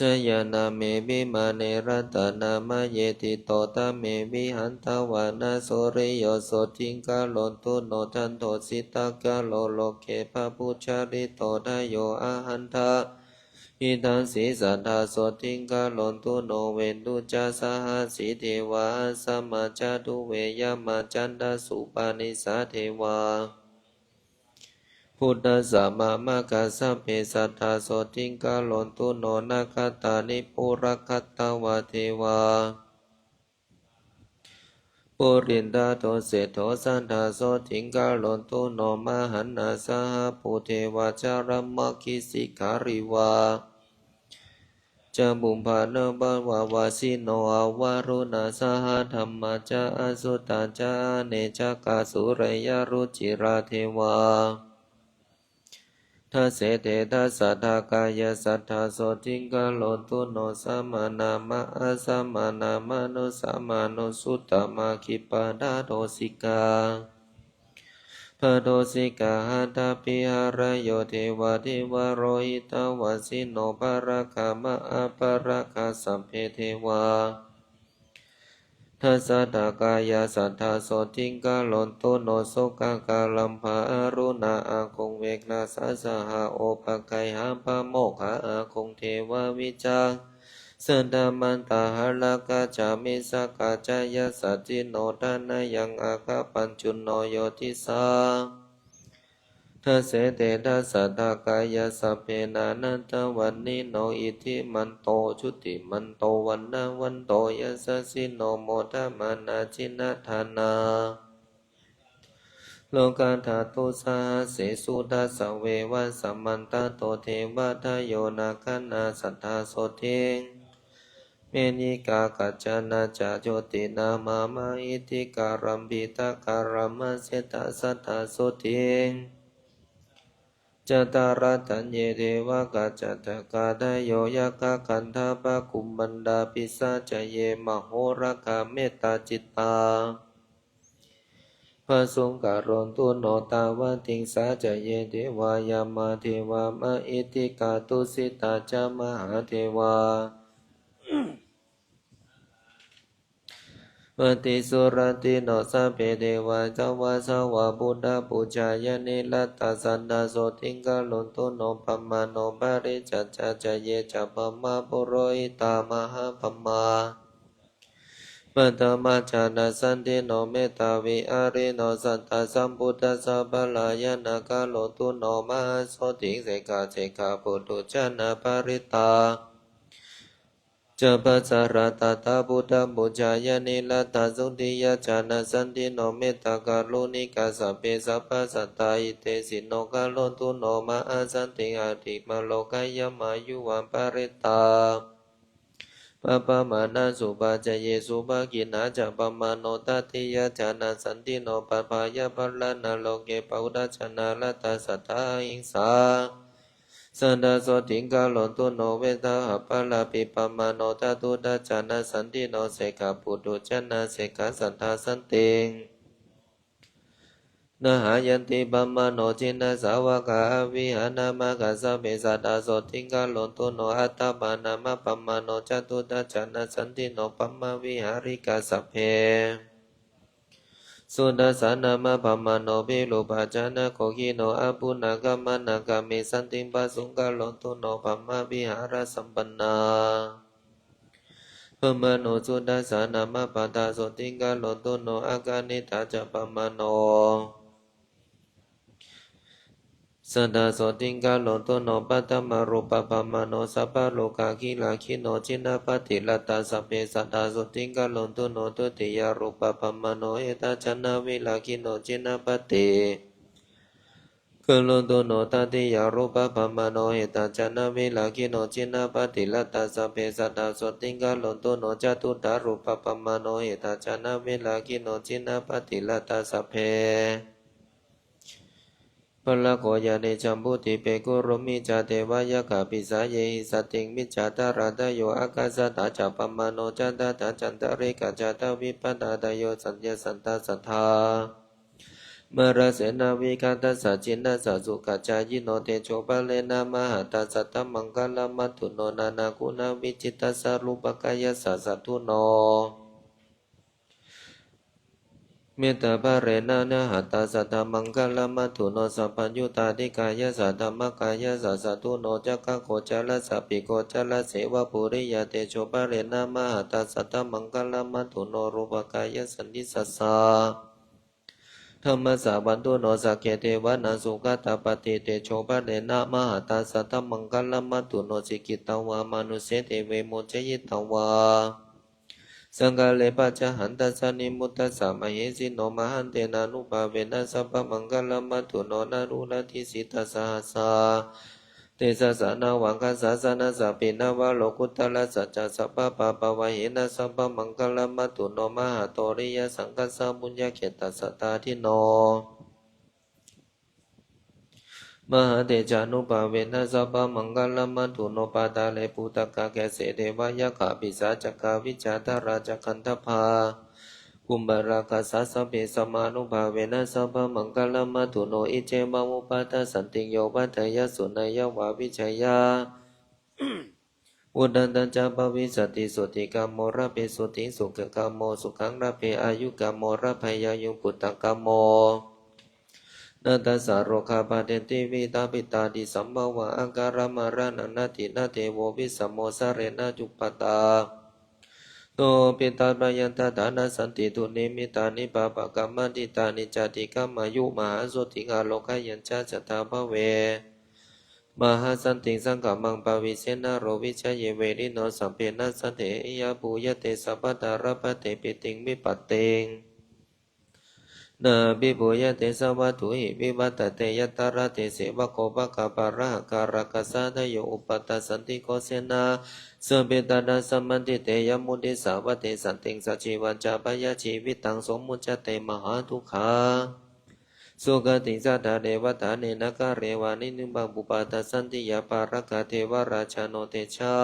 สยานาเมวิมาเนรัตนามาเยติโตตะเมวิหันตวานาโสริโยโสทิงกาลนตุโนทันโทสิตากาโลโลเกภะพุชาริโตทโยอาหันทาอิทังสีสัทธาโสทิงกาลนตุโนเวนตุจาสหสีเทวาสัมมาจาตุเวยามาจันตสุปานิสาเทวาพุทธสัมมามัคคะสัพเพสัทธาโสติงกาลนตุโนนาคตานิปุรคัตตวะเทวาปุรินดาโทเสโทสันทาโสติงกาลนตุโนมหันนาสหปุเทวาจารมคิสิการิวาจาบุมภานบาวาวาสิโนอาวารุณาสหธรรมจาอสุตาจาเนจากาสุรยารุจิราเทวาทัสเสเตทัสสะทากายสัทธาโสติงกาลนตุโนสัมมานามะอาสัมมานามานุสัมมานุสุตตมาคิปะดาโดสิกาพะโดสิกาหัตถปิหารโยเทวะเทวะโรหิตวะสิโนภราคามะอาภราคาสัพเพเทวาทัสสะทากายสัทธาโสติงกาลนตุโนสุกังกาลัมภาอารุณาอาคงเวกนาสัสหะโอปะไกหาปะโมกขาอาคงเทววิจาสันดามันตาหะละกาจามิสกาจายสัจจิโนทานายังอาคาปัญจุนโนโยติสาทัสเสเตทัสสะทากายสัพเพนานันตวันนิโนอิทิมันโตชุติมันโตวันนาวันโตยัสสสิโนโมทมานาจินาธานา โลกาธาตุสาเสสุดัสสะเววัสสัมมันตโตเทวทาโยนาคนาสัทธาโสเทงเมนิกากัจจานาจาโจตินามามาอิติการัมปิตาการัมมะเสตสัทธาโสเทงจตารัตัญเยเทวะกัจจตกาไดโยยะกะคันธาปะคุมบันดาปิสาจเยมโหระกาเมตตาจิตตาพระสงฆ์การนตุโนตาวะติงสาจเยเทวายามาเทวามะอิติกาตุสิตาจามหาเทวา ปฏิสุรติโนสัพเพเทวาจาวาสาวาบุตตาปุจายนิลัตตาสันดาโสติงกาลุนตุโนปัมมาโนบาริจัจจเยจัปปมาปุโรหิตามหาปัมมาปัตตมาจานาสันติโนเมตตาวิอาริโนสัตตาสัมพุทธัสสะปะลายนากาโลตุโนมหาโสติเสกาเสกาปุถุจนะปริตาจะปัสสารตาตาบุตตบุจายานิลัตตาสุติยาจานาสันติโนเมตตากาลุนิกาสัพเพสัพพสัตตาอิเตสิโนกาลนตุโนมาอาสันติอาทิมาโลกายามายุวันปริตาปะปะมานาสุปาจเยสุภกินาจะปะมาโนตัติยาจานาสันติโนปะปายาภลานาโลเกปะอุดาชนาลตาสัตตาหิงสาสันดาโสติงกาลนตุโนเวทาหปะลาปิปมาโนตตุดาจานาสันติโนเสกาปุตุจนะเสกาสันทาสันติงนหายันติปัมมาโนจินนาสาวกาวิหานามะกัสสะเปสัตตาโสติงกาลนตุโนอัตตปานามะปัมมาโนจตุดาจานาสันติโนปัมมาวิหาริกาสัพเพสุดัสสนามะปัมมาโนภิโลภาจานะโคหิโนอาปุณกามนากามิสันติปัสสุงกาลนตุโนปัมมาวิหารสัมปันนาปัมมาโนสุดัสสนามะปัตตาโสติงกาลนตุโนอากานิตาจะปัมมาโนสัตตาโสติงกาลนตุโนปัตตมรูปปัมมาโนสัพพะโลกาคิลาคิโนจินาปฏิลัตตาสัพเพสัตตาโสติงกาลนตุโนตุติยารูปปัมมาโนเอตจันนาวิลาคิโนจินาปฏิกาลนตุโนตัติยารูปปัมมาโนเอตจันนาวิลาคิโนจินาปฏิลัตตาสัพเพสัตตาโสติงกาลนตุโนจตุตารูปปัมมาโนเอตจันนาวิลาคิโนจินาปฏิลัตตาสัพเพพละโกยาเนจัมพุติเปกุรุมิจาเทวายกาปิสาเยหิสติงมิจจาตาราตโยอากาสตาจัปปมาโนจันตตาจันตริกาจตวิปัตตาโยสัญญสันตสัทธามรเสนาวิกาตสัจจินาสสุกัจจายโนเตโชปะเลนามหาตัสสะตมังคลมัตถุโนนานาคุณวิจิตตัสสรูปกายสัสสตุโนเมตตาภะเรนะนะหัตตาสัตตมังคลมัตถุโนสัพพัญญุตาธิกายะสัตตมกายะสัสสตุโนจักขโคจรสัพพิโคจรเสวะปุริยเตโชภะเรนะมหัตตาสัตตมังคลมัตถุโนรูปกายะสันนิสัสสะธรรมสาวันตุโนสักเขเทวนาสุขตาปฏิเตโชภะเรนะมหัตตาสัตตมังคลมัตถุโนสิกิตวามนุเสเทเวโมจยิตวาสังฆเลปัจจหันตัสสะนิมุตตัสสะมเหสิโนมหันเตนะนุภาเวนะสัพพมังคลมัตถุโนนารุณทิสิตัสสะหัสสะเตสัสสะนาวังคัสสะสะนะสัพพินาวะโลกุตตะละสัจจะสัพพะปะปะวะเหนะสัพพมังคลมัตถุโนมหาโตริยสังคัสสะบุญญาเขตัสสะตาทิโนมหาเตจานุภาเวนะสัพพมังคลมัตถุโนปาตาเลปุตตะกะแกเสเทวายะขาปิสาจักขาวิจาตราจักขันธภากุมบาราคัสสะสัพเพสมานุภาเวนะสัพพมังคลมัตถุโนอิเจมามุปาตสันติโยปัฏฐยสุนัยยวาวิชัยยาอุดันตัญจปวิสติสุติกามโมระเพสุติสุขกามโมสุขังระเพอายุกามโมระพยายุปุตตะกามโมนาตัสสะโรคาปาเดติวิตาปิตาดิสัมภวะอาการามารณนาตินาเทโววิสัมโมสะเรนะจุปปตาโตปิตาปยันตถานาสันติตุนิมิตานิปาปะกัมมัติตานิจติกัมมายุมหาสุติกาโลกายัญจาจตาภเวมหาสันติสังฆมังปวิเสนาโรวิชยเวริโนสัมเพนัสสเถยะปุยเตสัพพตาระปะเตปิติงวิปัตติง นาปิปุยเตสวัตุหิวิวัตเตยตระเตเสวะโคปะกะปะระการะกัสสะทะโยอุปตัสสันติโกเสนาสเปตตาสัมมันติเตยมุติสาวะเตสันติงสัจจิวัจจะปยชีวิตังสมมุจเตมหาทุกขาสุขติสัตตเดวตาเนนกะเรวานินุบังปุปาตัสสันติยาปารกะเทวราชโนเตชา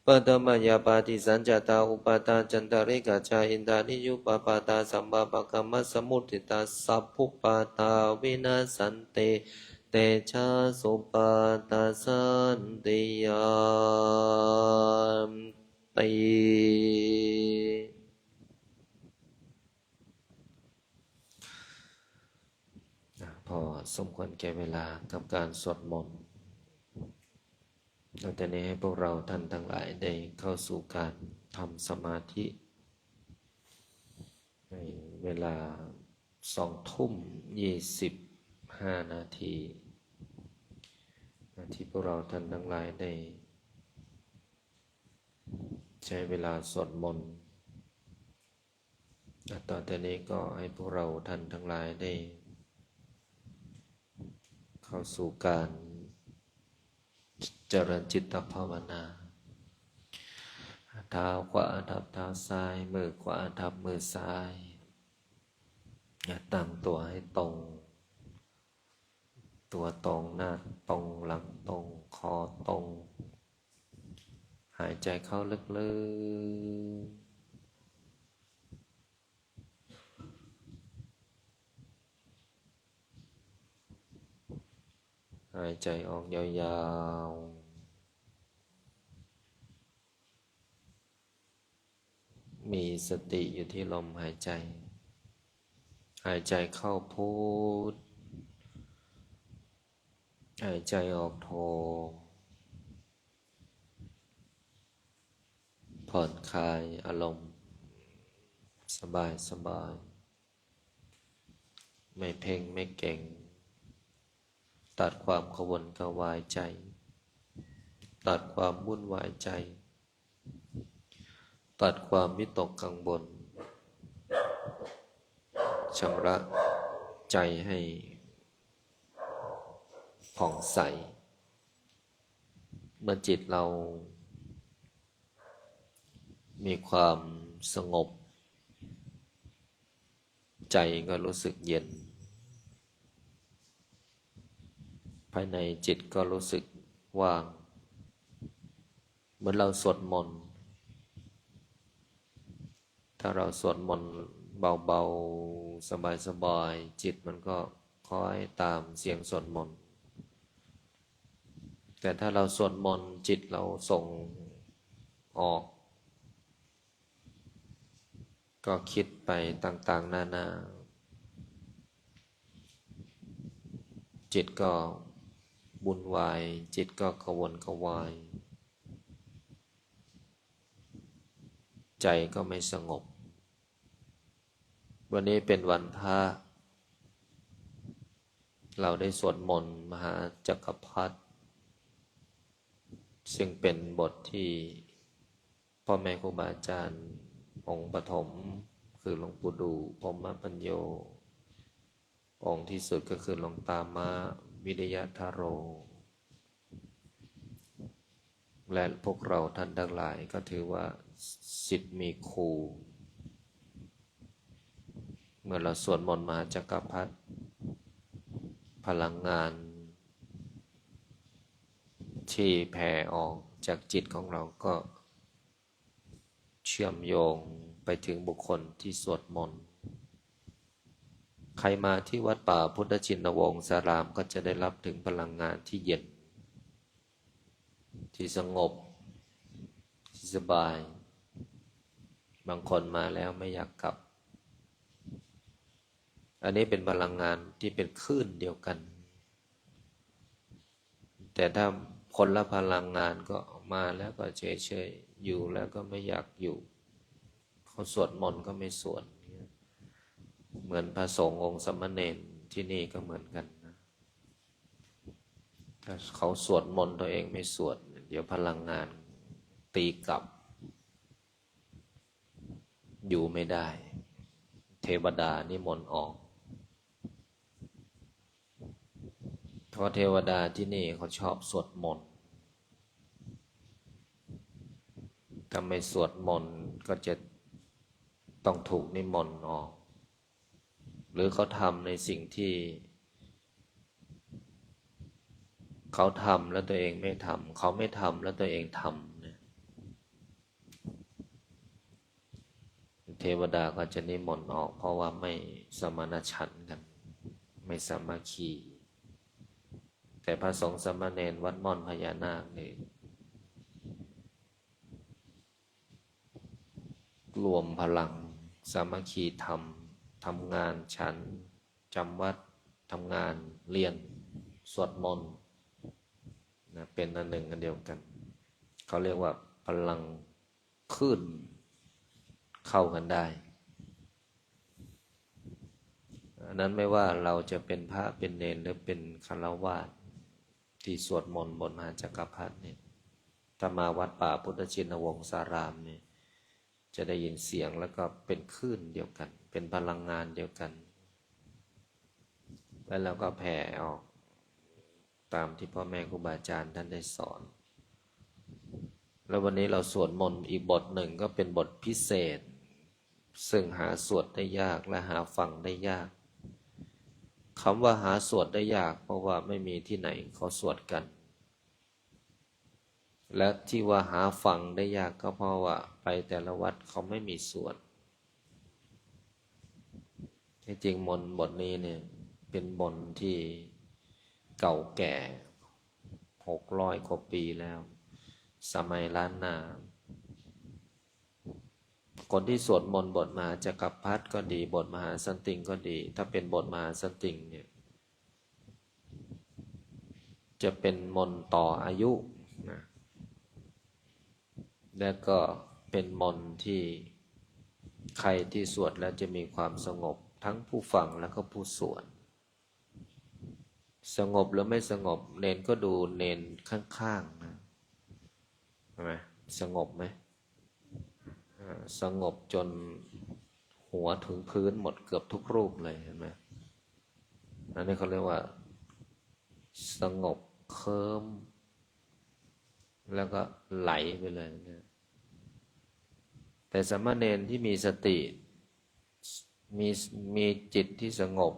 ปัตมยาปาติสัญจตาอุปตาจันตริกาจาอินทานิยุปปาตาสัมบาปะกรรมสมุติตาสัพพุปาตาวินาสันเตเตชะสุปาตาสันติยามติพอสมควรแก่เวลากับการสวดมนต์หลังจากนี้ให้พวกเราท่านทั้งหลายได้เข้าสู่การทำสมาธิในเวลา20:25 นาทีที่พวกเราท่านทั้งหลายได้ใช้เวลาสวดมนต์ต่อจากนี้ก็ให้พวกเราท่านทั้งหลายได้เข้าสู่การเจริญจิตภาวนาเท้าขวาทับเท้าซ้ายมือขวาทับมือซ้ายตั้งตัวให้ตรงตัวตรงหน้าตรงหลังตรงคอตรงหายใจเข้าลึกๆหายใจออกยาวๆมีสติอยู่ที่ลมหายใจหายใจเข้าพุทหายใจออกโทผ่อนคลายอารมณ์สบายสบายไม่เพ่งไม่เก่งตัดความขวนกวายใจตัดความวุ่นวายใจตัดความวิตกกังวลชำระใจให้ผ่องใสเมื่อจิตเรามีความสงบใจก็รู้สึกเย็นภายในจิตก็รู้สึกว่างเหมือนเราสวดมนต์ถ้าเราสวดมนต์เบาๆสบายๆจิตมันก็คอยตามเสียงสวดมนต์แต่ถ้าเราสวดมนต์จิตเราส่งออกก็คิดไปต่างๆนานาจิตก็วุ่นวายจิตก็กระวนกระวายใจก็ไม่สงบวันนี้เป็นวันพระเราได้สวดมนต์มหาจักรพรรดิซึ่งเป็นบทที่พ่อแม่ครูบาอาจารย์องค์ปฐมคือหลวงปู่ดูพรหมปัญโยองค์ที่สุดก็คือหลวงตามะวิริยธโรและพวกเราท่านทั้งหลายก็ถือว่าศิษย์มีครูเมื่อเราสวดมนต์มหาจักรพรรดิพลังงานที่แผ่ออกจากจิตของเราก็เชื่อมโยงไปถึงบุคคลที่สวดมนต์ใครมาที่วัดป่าพุทธชินวงศ์สารามก็จะได้รับถึงพลังงานที่เย็นที่สงบที่สบายบางคนมาแล้วไม่อยากกลับอันนี้เป็นพลังงานที่เป็นคลื่นเดียวกันแต่ถ้าคนละพลังงานก็มาแล้วก็เฉยๆอยู่แล้วก็ไม่อยากอยู่เขาสวดมนต์ก็ไม่สวดเหมือนพระสงฆ์องค์สมณเณรที่นี่ก็เหมือนกันนะถ้าเขาสวดมนต์ตัวเองไม่สวดเดี๋ยวพลังงานตีกลับอยู่ไม่ได้ เทวดานิมนต์ออกเพราะเทวดาที่นี่เขาชอบสวดมนต์ถ้าไม่สวดมนต์ก็จะต้องถูกนิมนต์ออกหรือเขาทำในสิ่งที่เขาทำแล้วตัวเองไม่ทำเขาไม่ทำแล้วตัวเองทำเนี่ยเทวดาก็จะนิมนต์ออกเพราะว่าไม่สมานฉันท์กันไม่สามัคคีแต่พระสงฆ์สามเณรวัดม่อนพญานาคนี่รวมพลังสามัคคีทำงานฉันจำวัดทำงานเรียนสวดมนต์นะเป็นอันหนึ่งอันเดียวกันเขาเรียกว่าพลังคลื่นเข้ากันได้อันนั้นไม่ว่าเราจะเป็นพระเป็นเณรหรือเป็นฆราวาสที่สวดมนต์บนมหาจักรพรรดิเนี่ยถ้ามาวัดป่าพุทธชินวงศารามเนี่ยจะได้ยินเสียงแล้วก็เป็นคลื่นเดียวกันเป็นพลังงานเดียวกันแล้วเราก็แผ่ออกตามที่พ่อแม่ครูบาอาจารย์ท่านได้สอนแล้ววันนี้เราสวดมนต์อีกบทหนึ่งก็เป็นบทพิเศษซึ่งหาสวดได้ยากและหาฟังได้ยากคำว่าหาสวดได้ยากเพราะว่าไม่มีที่ไหนเขาสวดกันและที่ว่าหาฟังได้ยากก็เพราะว่าไปแต่ละวัดเขาไม่มีสวดที่จริงมนต์บทนี้เนี่ยเป็นมนต์ที่เก่าแก่600 กว่าปีแล้วสมัยล้านนาคนที่สวดมนต์บทมหาจักรพรรดิก็ดีบทมหาสันติงก็ดีถ้าเป็นบทมหาสันติงเนี่ยจะเป็นมนต์ต่ออายุนะและก็เป็นมนต์ที่ใครที่สวดแล้วจะมีความสงบทั้งผู้ฟังแล้วก็ผู้สวดสงบหรือไม่สงบเนนก็ดูเนนข้างๆนะใช่ไหมสงบไหมสงบจนหัวถึงพื้นหมดเกือบทุกรูปเลยเห็นไหมอันนี้เขาเรียกว่าสงบเคลิ้มแล้วก็ไหลไปเลยนะแต่สามเณรที่มีสติมีจิตที่สงบ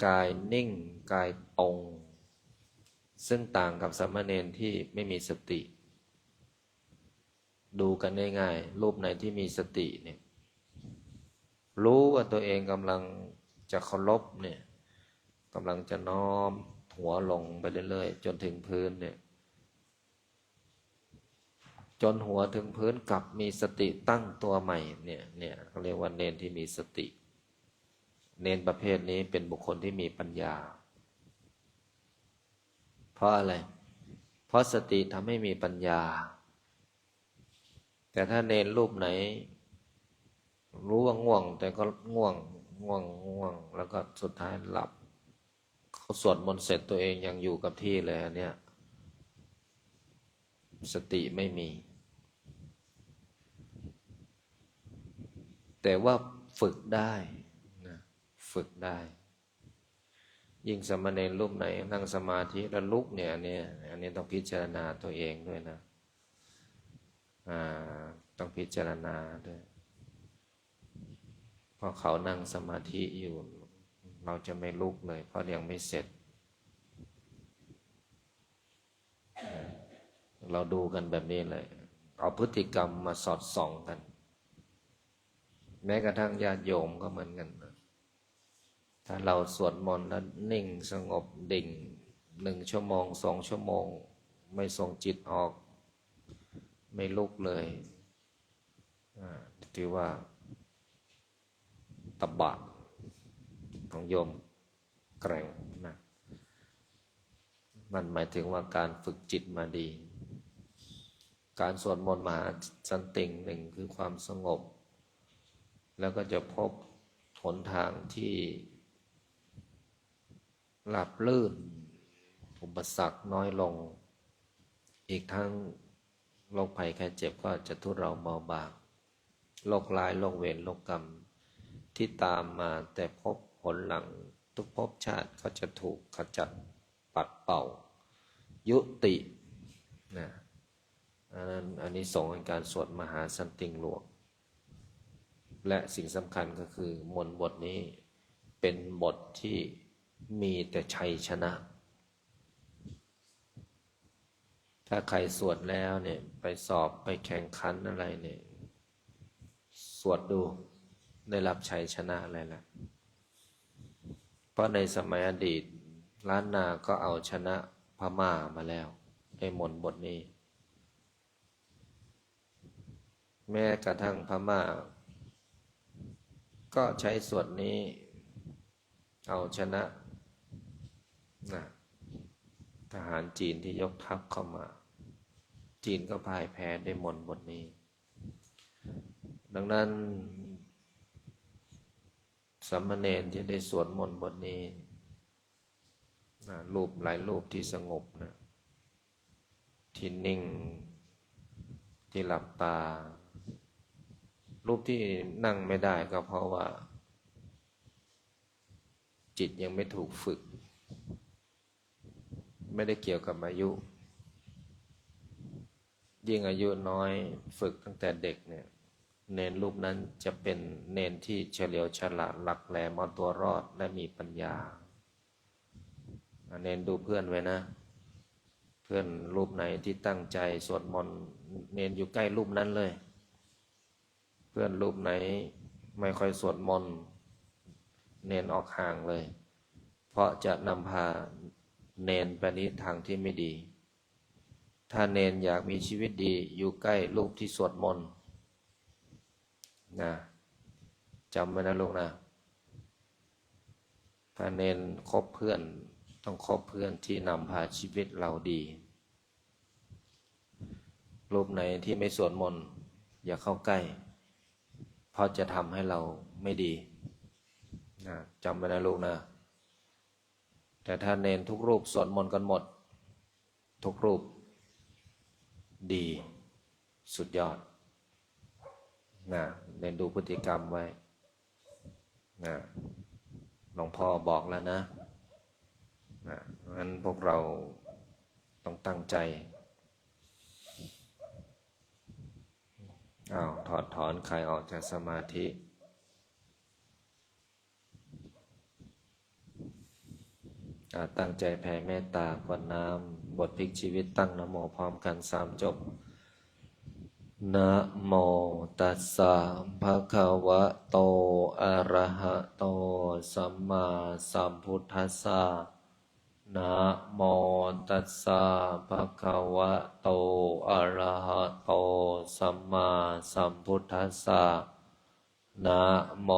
กายนิ่งกายตรงซึ่งต่างกับสามเณรที่ไม่มีสติดูกันง่ายๆรูปไหนที่มีสติเนี่ยรู้ว่าตัวเองกำลังจะเคารพเนี่ยกำลังจะน้อมหัวลงไปเรื่อยๆจนถึงพื้นเนี่ยจนหัวถึงพื้นกลับมีสติตั้งตัวใหม่เนี่ยเขาเรียกว่าเนนที่มีสติเนนประเภทนี้เป็นบุคคลที่มีปัญญาเพราะอะไรเพราะสติทำให้มีปัญญาแต่ถ้าเนรรูปไหนรู้ว่าง่วงแต่ก็ง่วงแล้วก็สุดท้ายหลับเขาสวดมนต์เสร็จตัวเองยังอยู่กับที่เลยอันเนี้ยสติไม่มีแต่ว่าฝึกได้นะฝึกได้ยิ่งสมณเณรรูปไหนนั่งสมาธิแล้วลุกเนี่ยอันนี้ต้องพิจารณาตัวเองด้วยนะต้องพิจารณาด้วยเพราะเขานั่งสมาธิอยู่เราจะไม่ลุกเลยเพราะยังไม่เสร็จเราดูกันแบบนี้เลยเอาพฤติกรรมมาสอดส่องกันแม้กระทั่งญาติโยมก็เหมือนกันถ้าเราสวดมนต์แล้วนิ่งสงบดิ่ง1 ชั่วโมง2 ชั่วโมงไม่ส่งจิตออกไม่ลุกเลยถือว่าตบะของโยมแกร่งนะมันหมายถึงว่าการฝึกจิตมาดีการสวดมนต์มหาสันติงหนึ่งคือความสงบแล้วก็จะพบหนทางที่ราบรื่นอุปสรรคน้อยลงอีกทั้งโรคภัยไข้เจ็บก็จะทุเลาเบาบางโรคร้ายโรคเวรโรคกรรม ที่ตามมาแต่พบผลหลังทุกภพชาติก็จะถูกขจัดปัดเป่ายุตินะอันนี้สงส์แห่งการสวดมหาสันติงหลวงและสิ่งสำคัญก็คือมนต์บทนี้เป็นบทที่มีแต่ชัยชนะ ถ้าใครสวดแล้วเนี่ยไปสอบไปแข่งขันอะไรเนี่ยสวดดูได้รับชัยชนะอะไรล่ะเพราะในสมัยอดีตล้านนาก็เอาชนะพม่ามาแล้วในมนต์บทนี้แม้กระทั่งพม่าก็ใช้สวดนี้เอาชนะทหารจีนที่ยกทัพเข้ามาจีนก็พ่ายแพ้ได้มนต์บทนี้ดังนั้นสามเณรที่ได้สวดมนต์บทนี้รูปหลายรูปที่สงบนะที่นิ่งที่หลับตารูปที่นั่งไม่ได้ก็เพราะว่าจิตยังไม่ถูกฝึกไม่ได้เกี่ยวกับอายุยิ่งอายุน้อยฝึกตั้งแต่เด็กเนี่ยเนนรูปนั้นจะเป็นเนนที่เฉลียวฉลาดหลักแหลมเอาตัวรอดและมีปัญญาเนนดูเพื่อนไว้นะเพื่อนรูปไหนที่ตั้งใจสวดมนต์เนนอยู่ใกล้รูปนั้นเลยเพื่อนรูปไหนไม่ค่อยสวดมนต์เนนออกห่างเลยเพราะจะนำพาเนนไปในทางที่ไม่ดีถ้าเนนอยากมีชีวิตดีอยู่ใกล้รูปที่สวดมนต์นะจำไว้นะลูกนะถ้าเนนคบเพื่อนต้องคบเพื่อนที่นำพาชีวิตเราดีรูปไหนที่ไม่สวดมนต์อย่าเข้าใกล้เพราะจะทำให้เราไม่ดีนะจำไว้นะลูกนะแต่ถ้าเนนทุกรูปสวดมนต์กันหมดทุกรูปดีสุดยอดนะเน้นดูพฤติกรรมไว้นะหลวงพ่อบอกแล้วนะงั้นพวกเราต้องตั้งใจถอดถอนใครออกจากสมาธิตั้งใจแผ่เมตตากรวดน้ำบทพลิกชีวิตตั้งนะโมพร้อมกัน3 จบนะโมตัสสะภะคะวะโตอะระหะโตสัมมาสัมพุทธัสสะนะโมตัสสะภะคะวะโตอะระหะโตสัมมาสัมพุทธัสสะนะโม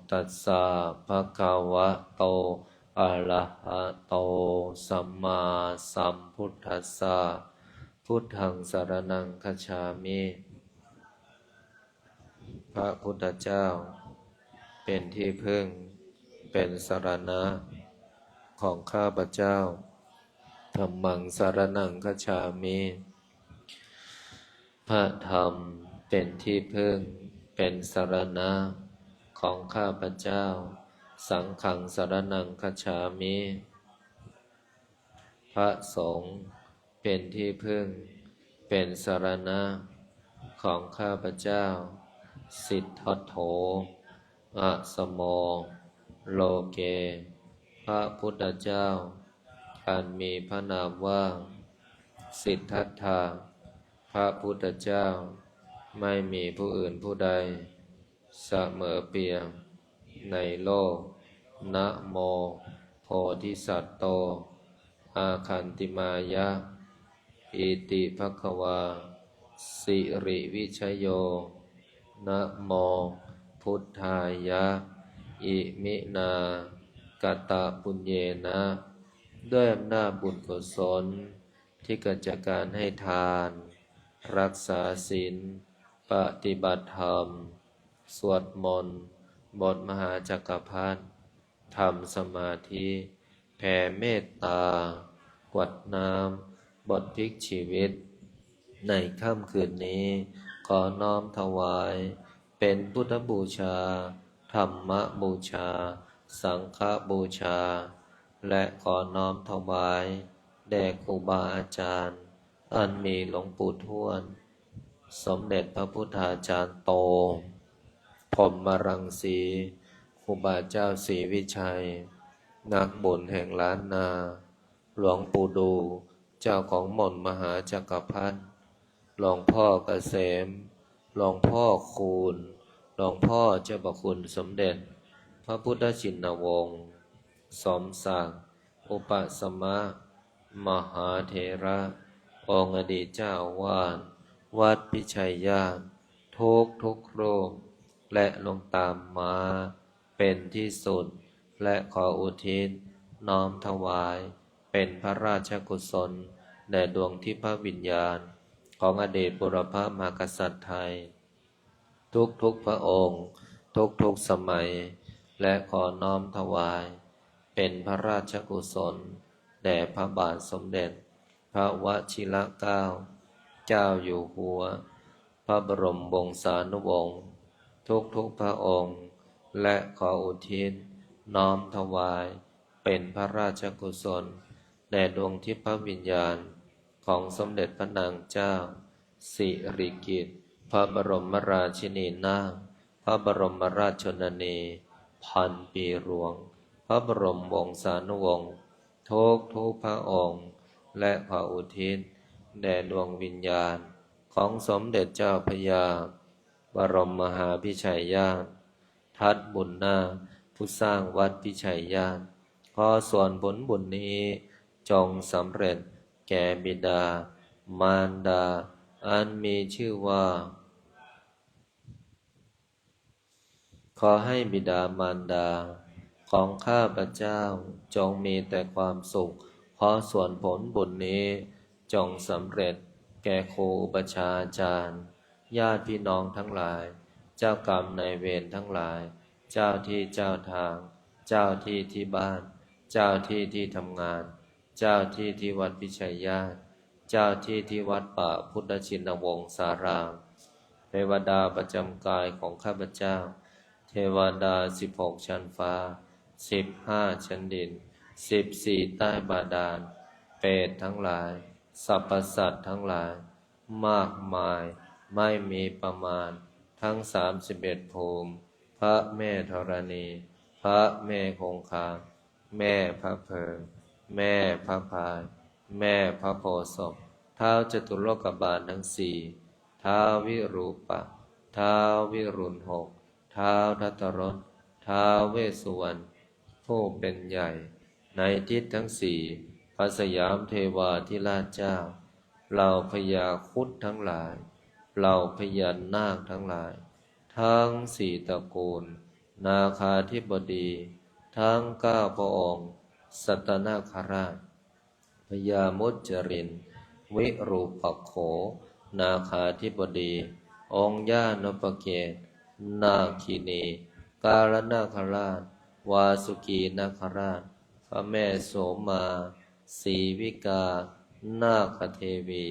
ตัสสะภะคะวะโตอะระหะโตสัมมาสัมพุทธัสสะพุทธังสรณังคัจฉามิพระพุทธเจ้าเป็นที่พึ่งเป็นสรณะของข้าพเจ้าธัมมังสรณังคัจฉามิพระธรรมเป็นที่พึ่งเป็นสรณะของข้าพเจ้าสังฆังสรณังคัจฉามิพระสงฆ์เป็นที่พึ่งเป็นสรณะของข้าพเจ้าสิทธัตโถอะสโมโลเกพระพุทธเจ้าอันมีพระนามว่าสิทธัตถะพระพุทธเจ้าไม่มีผู้อื่นผู้ใดเสมอเปี่ยมในโลกนะโมโพธิสัตว์โตอาคันติมายะอิติภควาสิริวิชโยนะโมพุทธายะอิมินากตปุญเยนะด้วยอำนาจบุญกุศลที่เกิดจากการให้ทานรักษาศีลปฏิบัติธรรมสวดมนต์บทมหาจักรพรรดิทำสมาธิแผ่เมตตากรวดน้ำบทพลิกชีวิตในค่ำคืนนี้ขอน้อมถวายเป็นพุทธบูชา ธรรมบูชา สังฆบูชา และขอน้อมถวายแด่ครูบาอาจารย์อันมีหลวงปู่ทวดสมเด็จพระพุทธาจารย์โตพรหมรังสีครูบาเจ้าศรีวิชัยนักบุญแห่งล้านนา หลวงปู่ดูเจ้าของหม่นมหาจักรพรรดิหลวงพ่อเกษมหลวงพ่อคูณหลวงพ่อเจ้าประคุณสมเด็จพระพุทธชินวงศ์สมศักดิ์อุปสมะมหาเถระองค์อดีตเจ้าอาวาสวัดพิชัยญาณทุกรูปและลงตามมาเป็นที่สุดและขออุทิศน้อมถวายเป็นพระราชกุศลแด่ดวงทิพวิญญาณของอดีตบุรพมหากษัตริย์ไทยทุกพระองค์ทุกสมัยและขอน้อมถวายเป็นพระราชกุศลแด่พระบาทสมเด็จพระวชิรเกล้าเจ้าอยู่หัวพระบรมวงศานุวงศ์ทุกพระองค์และขออุทิศน้อมถวายเป็นพระราชกุศลแด่ดวงทิพวิญญาณของสมเด็จพระนางเจ้าสิริกิติ์พระบรมราชินีนาถพระบรมราชชนนีพันปีหลวงพระบรมวงศานุวงศ์ทุกพระองค์และขออุทิศแด่ดวงวิญญาณของสมเด็จเจ้าพระยาบรมมหาพิชัยญาณทัดบุญนาคผู้สร้างวัดพิชัยญาณขอส่วนผลบุญนี้จงสำเร็จแก่บิดามารดาอันมีชื่อว่าขอให้บิดามารดาของข้าพเจ้าจงมีแต่ความสุขขอส่วนผลบุญนี้จงสำเร็จแก่ครูอุปัชฌาย์อาจารย์ญาติพี่น้องทั้งหลายเจ้ากรรมนายเวรทั้งหลายเจ้าที่เจ้าทางเจ้าที่ที่บ้านเจ้าที่ที่ทำงานเจ้าที่ที่วัดพิชัยญาณเจ้าที่ที่วัดป่าพุทธชินวงศารามเทวดาประจำกายของข้าพเจ้าเทวดา16 ชั้นฟ้า15 ชั้นดิน14 ใต้บาดาลเปรตทั้งหลายสรรพสัตว์ทั้งหลายมากมายไม่มีประมาณทั้ง31 ภูมิพระแม่ธรณีพระแม่คงคาแม่พระเพลิงแม่พระพายแม่พระโพธิ์ศพท้าวจตุโลกบาลทั้งสี่ท้าววิรูปักษ์ท้าววิรุณหกท้าวทัตตรสท้าวเวสสุวรรณผู้เป็นใหญ่ในทิศทั้งสี่พระสยามเทวาธิราชเจ้าเหล่าพญาครุฑทั้งหลายเหล่าพญานาคทั้งหลายทั้งสี่ตระกูลนาคาธิบดีทั้ง9 พระองค์สัตนาคราชพญามุจรินวิรูปักโขนาคาธิบดีองค์ย่านพเกศนาคินีกาลนาคราชวาสุกีนาคราชพระแม่โสมาศรีวิกานาคเทวี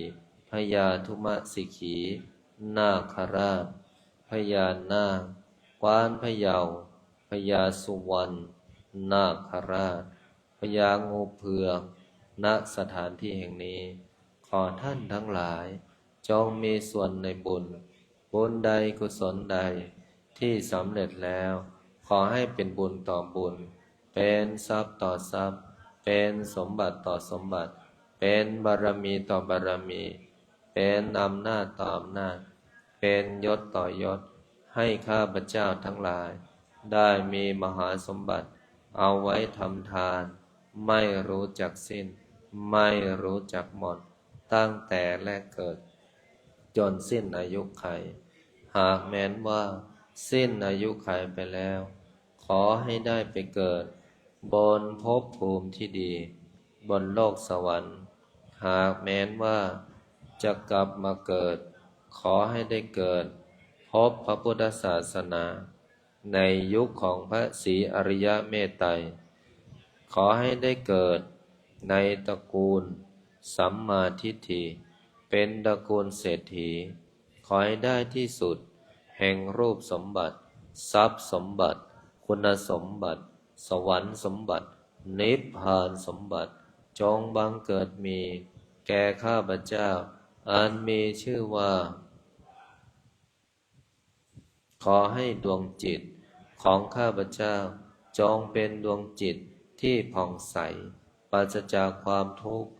พญาธุมสิขีนาคราชพญานาคกวานพะเยาพญาสุวรรณนาคราชพญางูเผือกณสถานที่แห่งนี้ขอท่านทั้งหลายจงมีส่วนในบุญใดกุศลใดที่สำเร็จแล้วขอให้เป็นบุญต่อบุญเป็นทรัพย์ต่อทรัพย์เป็นสมบัติต่อสมบัติเป็นบารมีต่อบารมีเป็นอำนาจต่ออำนาจเป็นยศต่อยศให้ข้าพเจ้าทั้งหลายได้มีมหาสมบัติเอาไว้ทำทานไม่รู้จักสิ้นไม่รู้จักหมดตั้งแต่แรกเกิดจนสิ้นอายุขัยหากแม้นว่าสิ้นอายุขัยไปแล้วขอให้ได้ไปเกิดบนภพภูมิที่ดีบนโลกสวรรค์หากแม้นว่าจะกลับมาเกิดขอให้ได้เกิดพบพระพุทธศาสนาในยุคของพระศรีอริยเมตไตรขอให้ได้เกิดในตระกูลสัมมาทิฏฐิเป็นตระกูลเศรษฐีขอให้ได้ที่สุดแห่งรูปสมบัติทรัพย์สมบัติ คุณสมบัติ สวรรค์สมบัติ นิพพานสมบัติ จงบังเกิดมีแก่ข้าพเจ้า อันมีชื่อว่า ขอให้ดวงจิตของข้าพเจ้าจงเป็นดวงจิตที่ผ่องใสปราศจากความทุกข์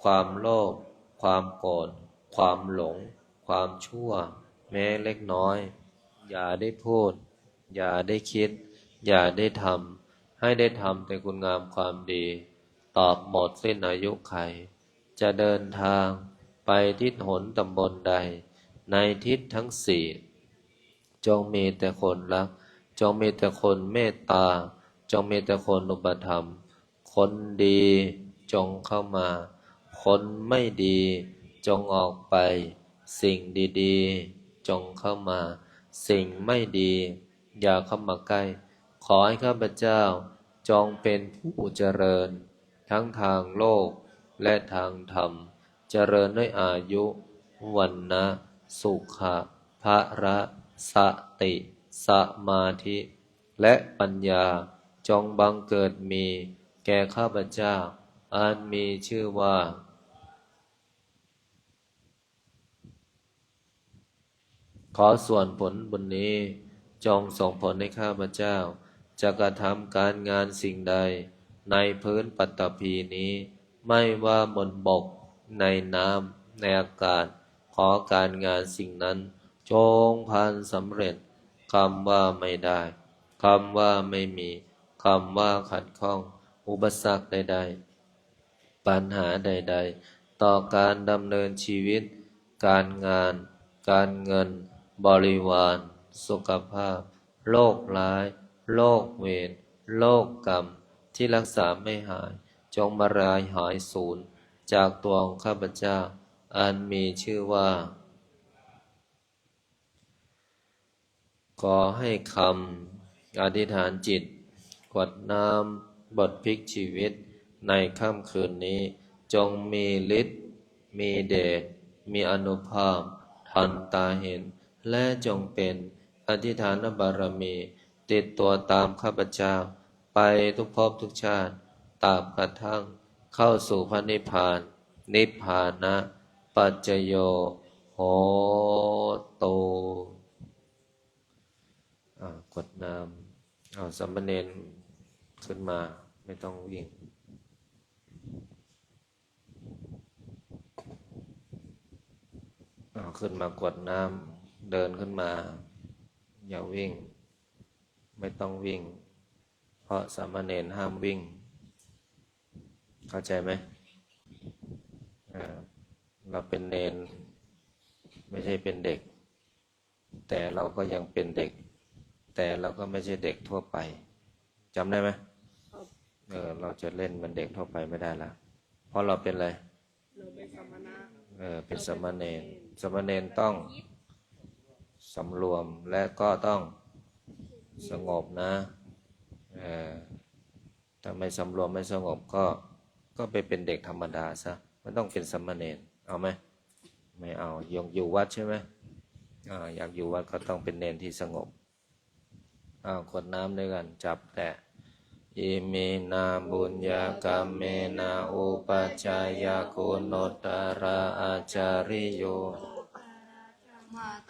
ความโลภความโกรธความหลงความชั่วแม้เล็กน้อยอย่าได้พูดอย่าได้คิดอย่าได้ทำให้ได้ทำแต่คุณงามความดีตอบหมดสิ้นอายุไขจะเดินทางไปทิศหนตำบลใดในทิศทั้งสี่จงมีแต่คนรักจงมีแต่คนเมตตาจงมีแต่คนอุปถัมภ์คนดีจงเข้ามาคนไม่ดีจงออกไปสิ่งดีๆจงเข้ามาสิ่งไม่ดีอย่าเข้ามาใกล้ขอให้ข้าพเจ้าจงเป็นผู้เจริญทั้งทางโลกและทางธรรมเจริญด้วยอายุวันนะสุขะภระสติสมาธิและปัญญาจงบังเกิดมีแก่ข้าพเจ้าอันมีชื่อว่าขอส่วนผลบุญนี้จงส่งผลให้ข้าพเจ้าจะกระทำการงานสิ่งใดในพื้นปัตตภีนี้ไม่ว่าบนบกในน้ำในอากาศขอการงานสิ่งนั้นจงพันสำเร็จคำว่าไม่ได้คำว่าไม่มีคำว่าขัดข้องอุปสรรคใดๆปัญหาใดๆต่อการดำเนินชีวิตการงานการเงินบริวารสุขภาพโรคร้ายโรคเวรโรคกรรมที่รักษาไม่หายจงมารายหายสูญจากตัวของข้าพเจ้าอันมีชื่อว่าขอให้คำอธิษฐานจิตกวดน้ำบทพลิกชีวิตในค่ำคืนนี้จงมีฤทธิ์มีเดชมีอานุภาพทันตาเห็นและจงเป็นอธิษฐานบารมีติดตัวตามข้าพเจ้าไปทุกภพทุกชาติตราบกระทั่งเข้าสู่พระนิพพานนิพพานะปัจจโยโหตุกดน้ำเอาสามเณรขึ้นมาไม่ต้องวิ่งขึ้นมากดน้ำเดินขึ้นมาอย่าวิ่งไม่ต้องวิ่งเพราะสามเณรห้ามวิ่งเข้าใจไหมเราเป็นเณรไม่ใช่เป็นเด็กแต่เราก็ยังเป็นเด็กแต่เราก็ไม่ใช่เด็กทั่วไปจำได้ไหมเราจะเล่นเหมือนเด็กทั่วไปไม่ได้ละเพราะเราเป็นอะไรเราเป็นสมณะเป็นสมณเณรสมณเณรต้องสำรวมและก็ต้องสงบนะถ้าไม่สำรวมไม่สงบก็ไปเป็นเด็กธรรมดาซะไม่ต้องเป็นสมณเณรเอาไหมไม่เอาอยู่วัดใช่ไหมอยากอยู่วัดก็ต้องเป็นเณรที่สงบขวดน้ำด้วยกันจับแต่อิมินาบุญญากรรมเมนาอุปัชฌายาโกโนตระอาจาริโย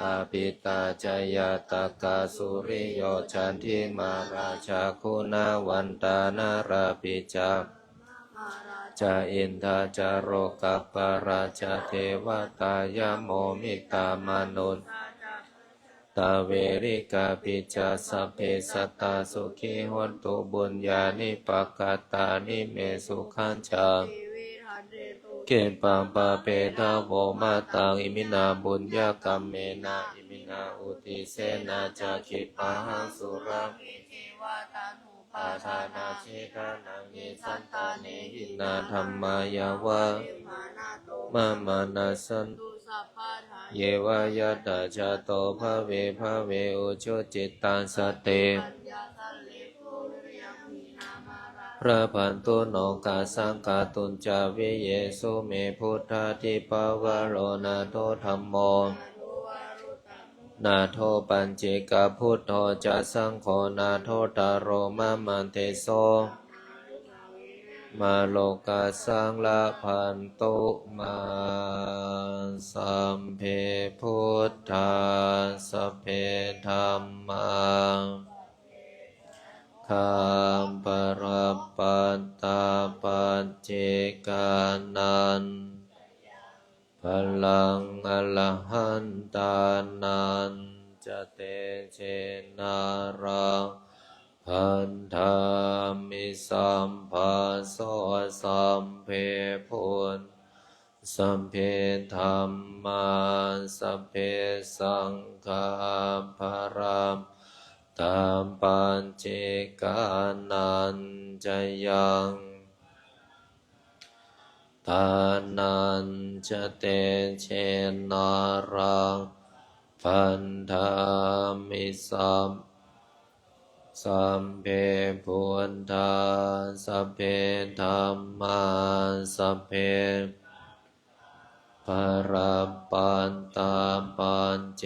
ตาปิตาจายาตากาสุริโยจันทิมาราชาคุณาวันตานาราปิจาจาอินทาจาโรกัปปราชาเทวตายาโมมิตามนุนตาเวริกาปิจาสัพเพสัตตาสุขีหนตุบุญญาณิปกาตานิเมสุขันจาเกปังปะเปทาโวมาตังอิมินาบุญญากรรมเมนะอิมินาอุติเสนาจาคิปังสุรังปาทานาชิกานังยิสันตานิหินาธรรมายาวะมามานาสันเยวายาตาจาโตภะเวอุชุจิตตังสเตพระพันตุโนกาสังกาตุนจาวิเยสุเมพุทธาทิปวโรนาโทธัมโม นาโทปัญเจกะพุทโธจะสังโฆนาโทตารโรมะมันเตโสมาโลกาสังละพันตุมาสัมเพพุทธาสัพเพธัมมาคัมปะระปัตตาปัจเจกานันพลังอรหันตานันจะเตเชนารังพันธามิสัมภาโสสัมเพพุทธสัมเพธัมมาสัพเพสังฆาภรัมตามปัญเจกานันจะยังทานันจะเตเชนารังพันธามิสัมเพพุทธาสัพเพธัมมาสัพเพปรัปปันตาปัญเจ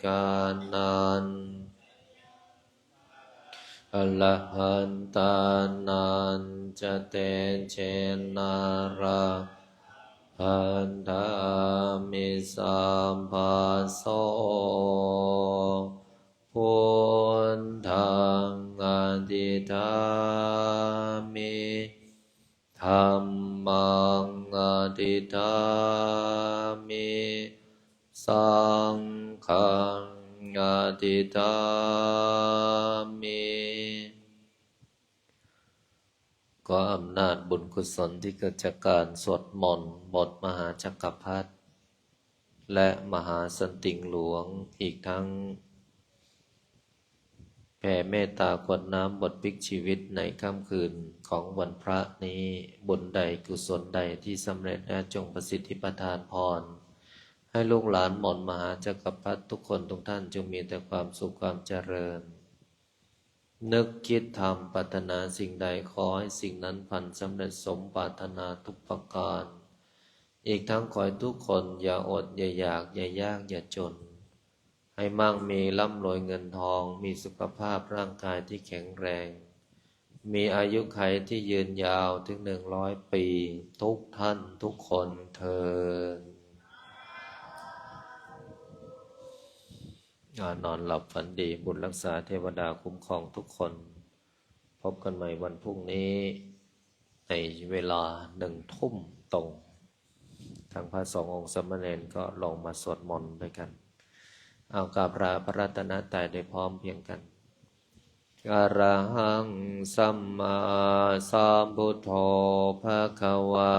กานันอรหันตานันจะเตเชนาราพันธามิสัมภาโสพุทธังอธิฐามิธัมมังอธิฐามิสังฆังอธิฐามิก็อำนาจบุญกุศลที่เกิดจากการสวดมนต์บทมหาจักรพรรดิและมหาสันติงหลวงอีกทั้งแผ่เมตตากรวดน้ำบทพลิกชีวิตในค่ำคืนของวันพระนี้บุญใดกุศลใดที่สำเร็จแล้วจงประสิทธิประทานพรให้ลูกหลานหม่อมมหาจักรพรรดิทุกคนทุกท่านจงมีแต่ความสุขความเจริญนึกคิดทำปรารถนาสิ่งใดขอให้สิ่งนั้นพันสำเร็จสมปรารถนาทุกประการอีกทั้งขอให้ทุกคนอย่าอดอย่าอยากอย่ายากอย่าจนให้มั่งมีร่ำรวยเงินทองมีสุขภาพร่างกายที่แข็งแรงมีอายุขัยที่ยืนยาวถึง100 ปีทุกท่านทุกคนเทอญนอนหลับฝันดีบุญรักษาเทวดาคุ้มครองทุกคนพบกันใหม่วันพรุ่งนี้ในเวลา1 ทุ่มตรงทางพระ2 องค์สามเณรก็ลงมาสวดมนต์ด้วยกันเอากราบพระรัตนตรัยได้พร้อมเพียงกันอะระหังสัมมาสัมพุทโธภควา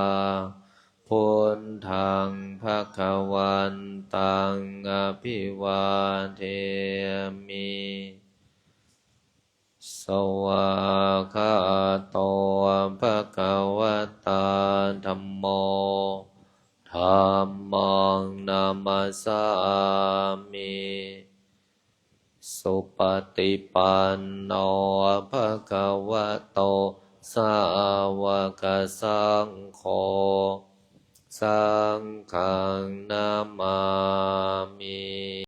พุทธังภควันตังอภิวาเทมิสวากขาโตภควตาธัมโมธัมมังนามัสสามิสุปฏิปันโนภควโตสาวกสังโฆสังฆังนามามิ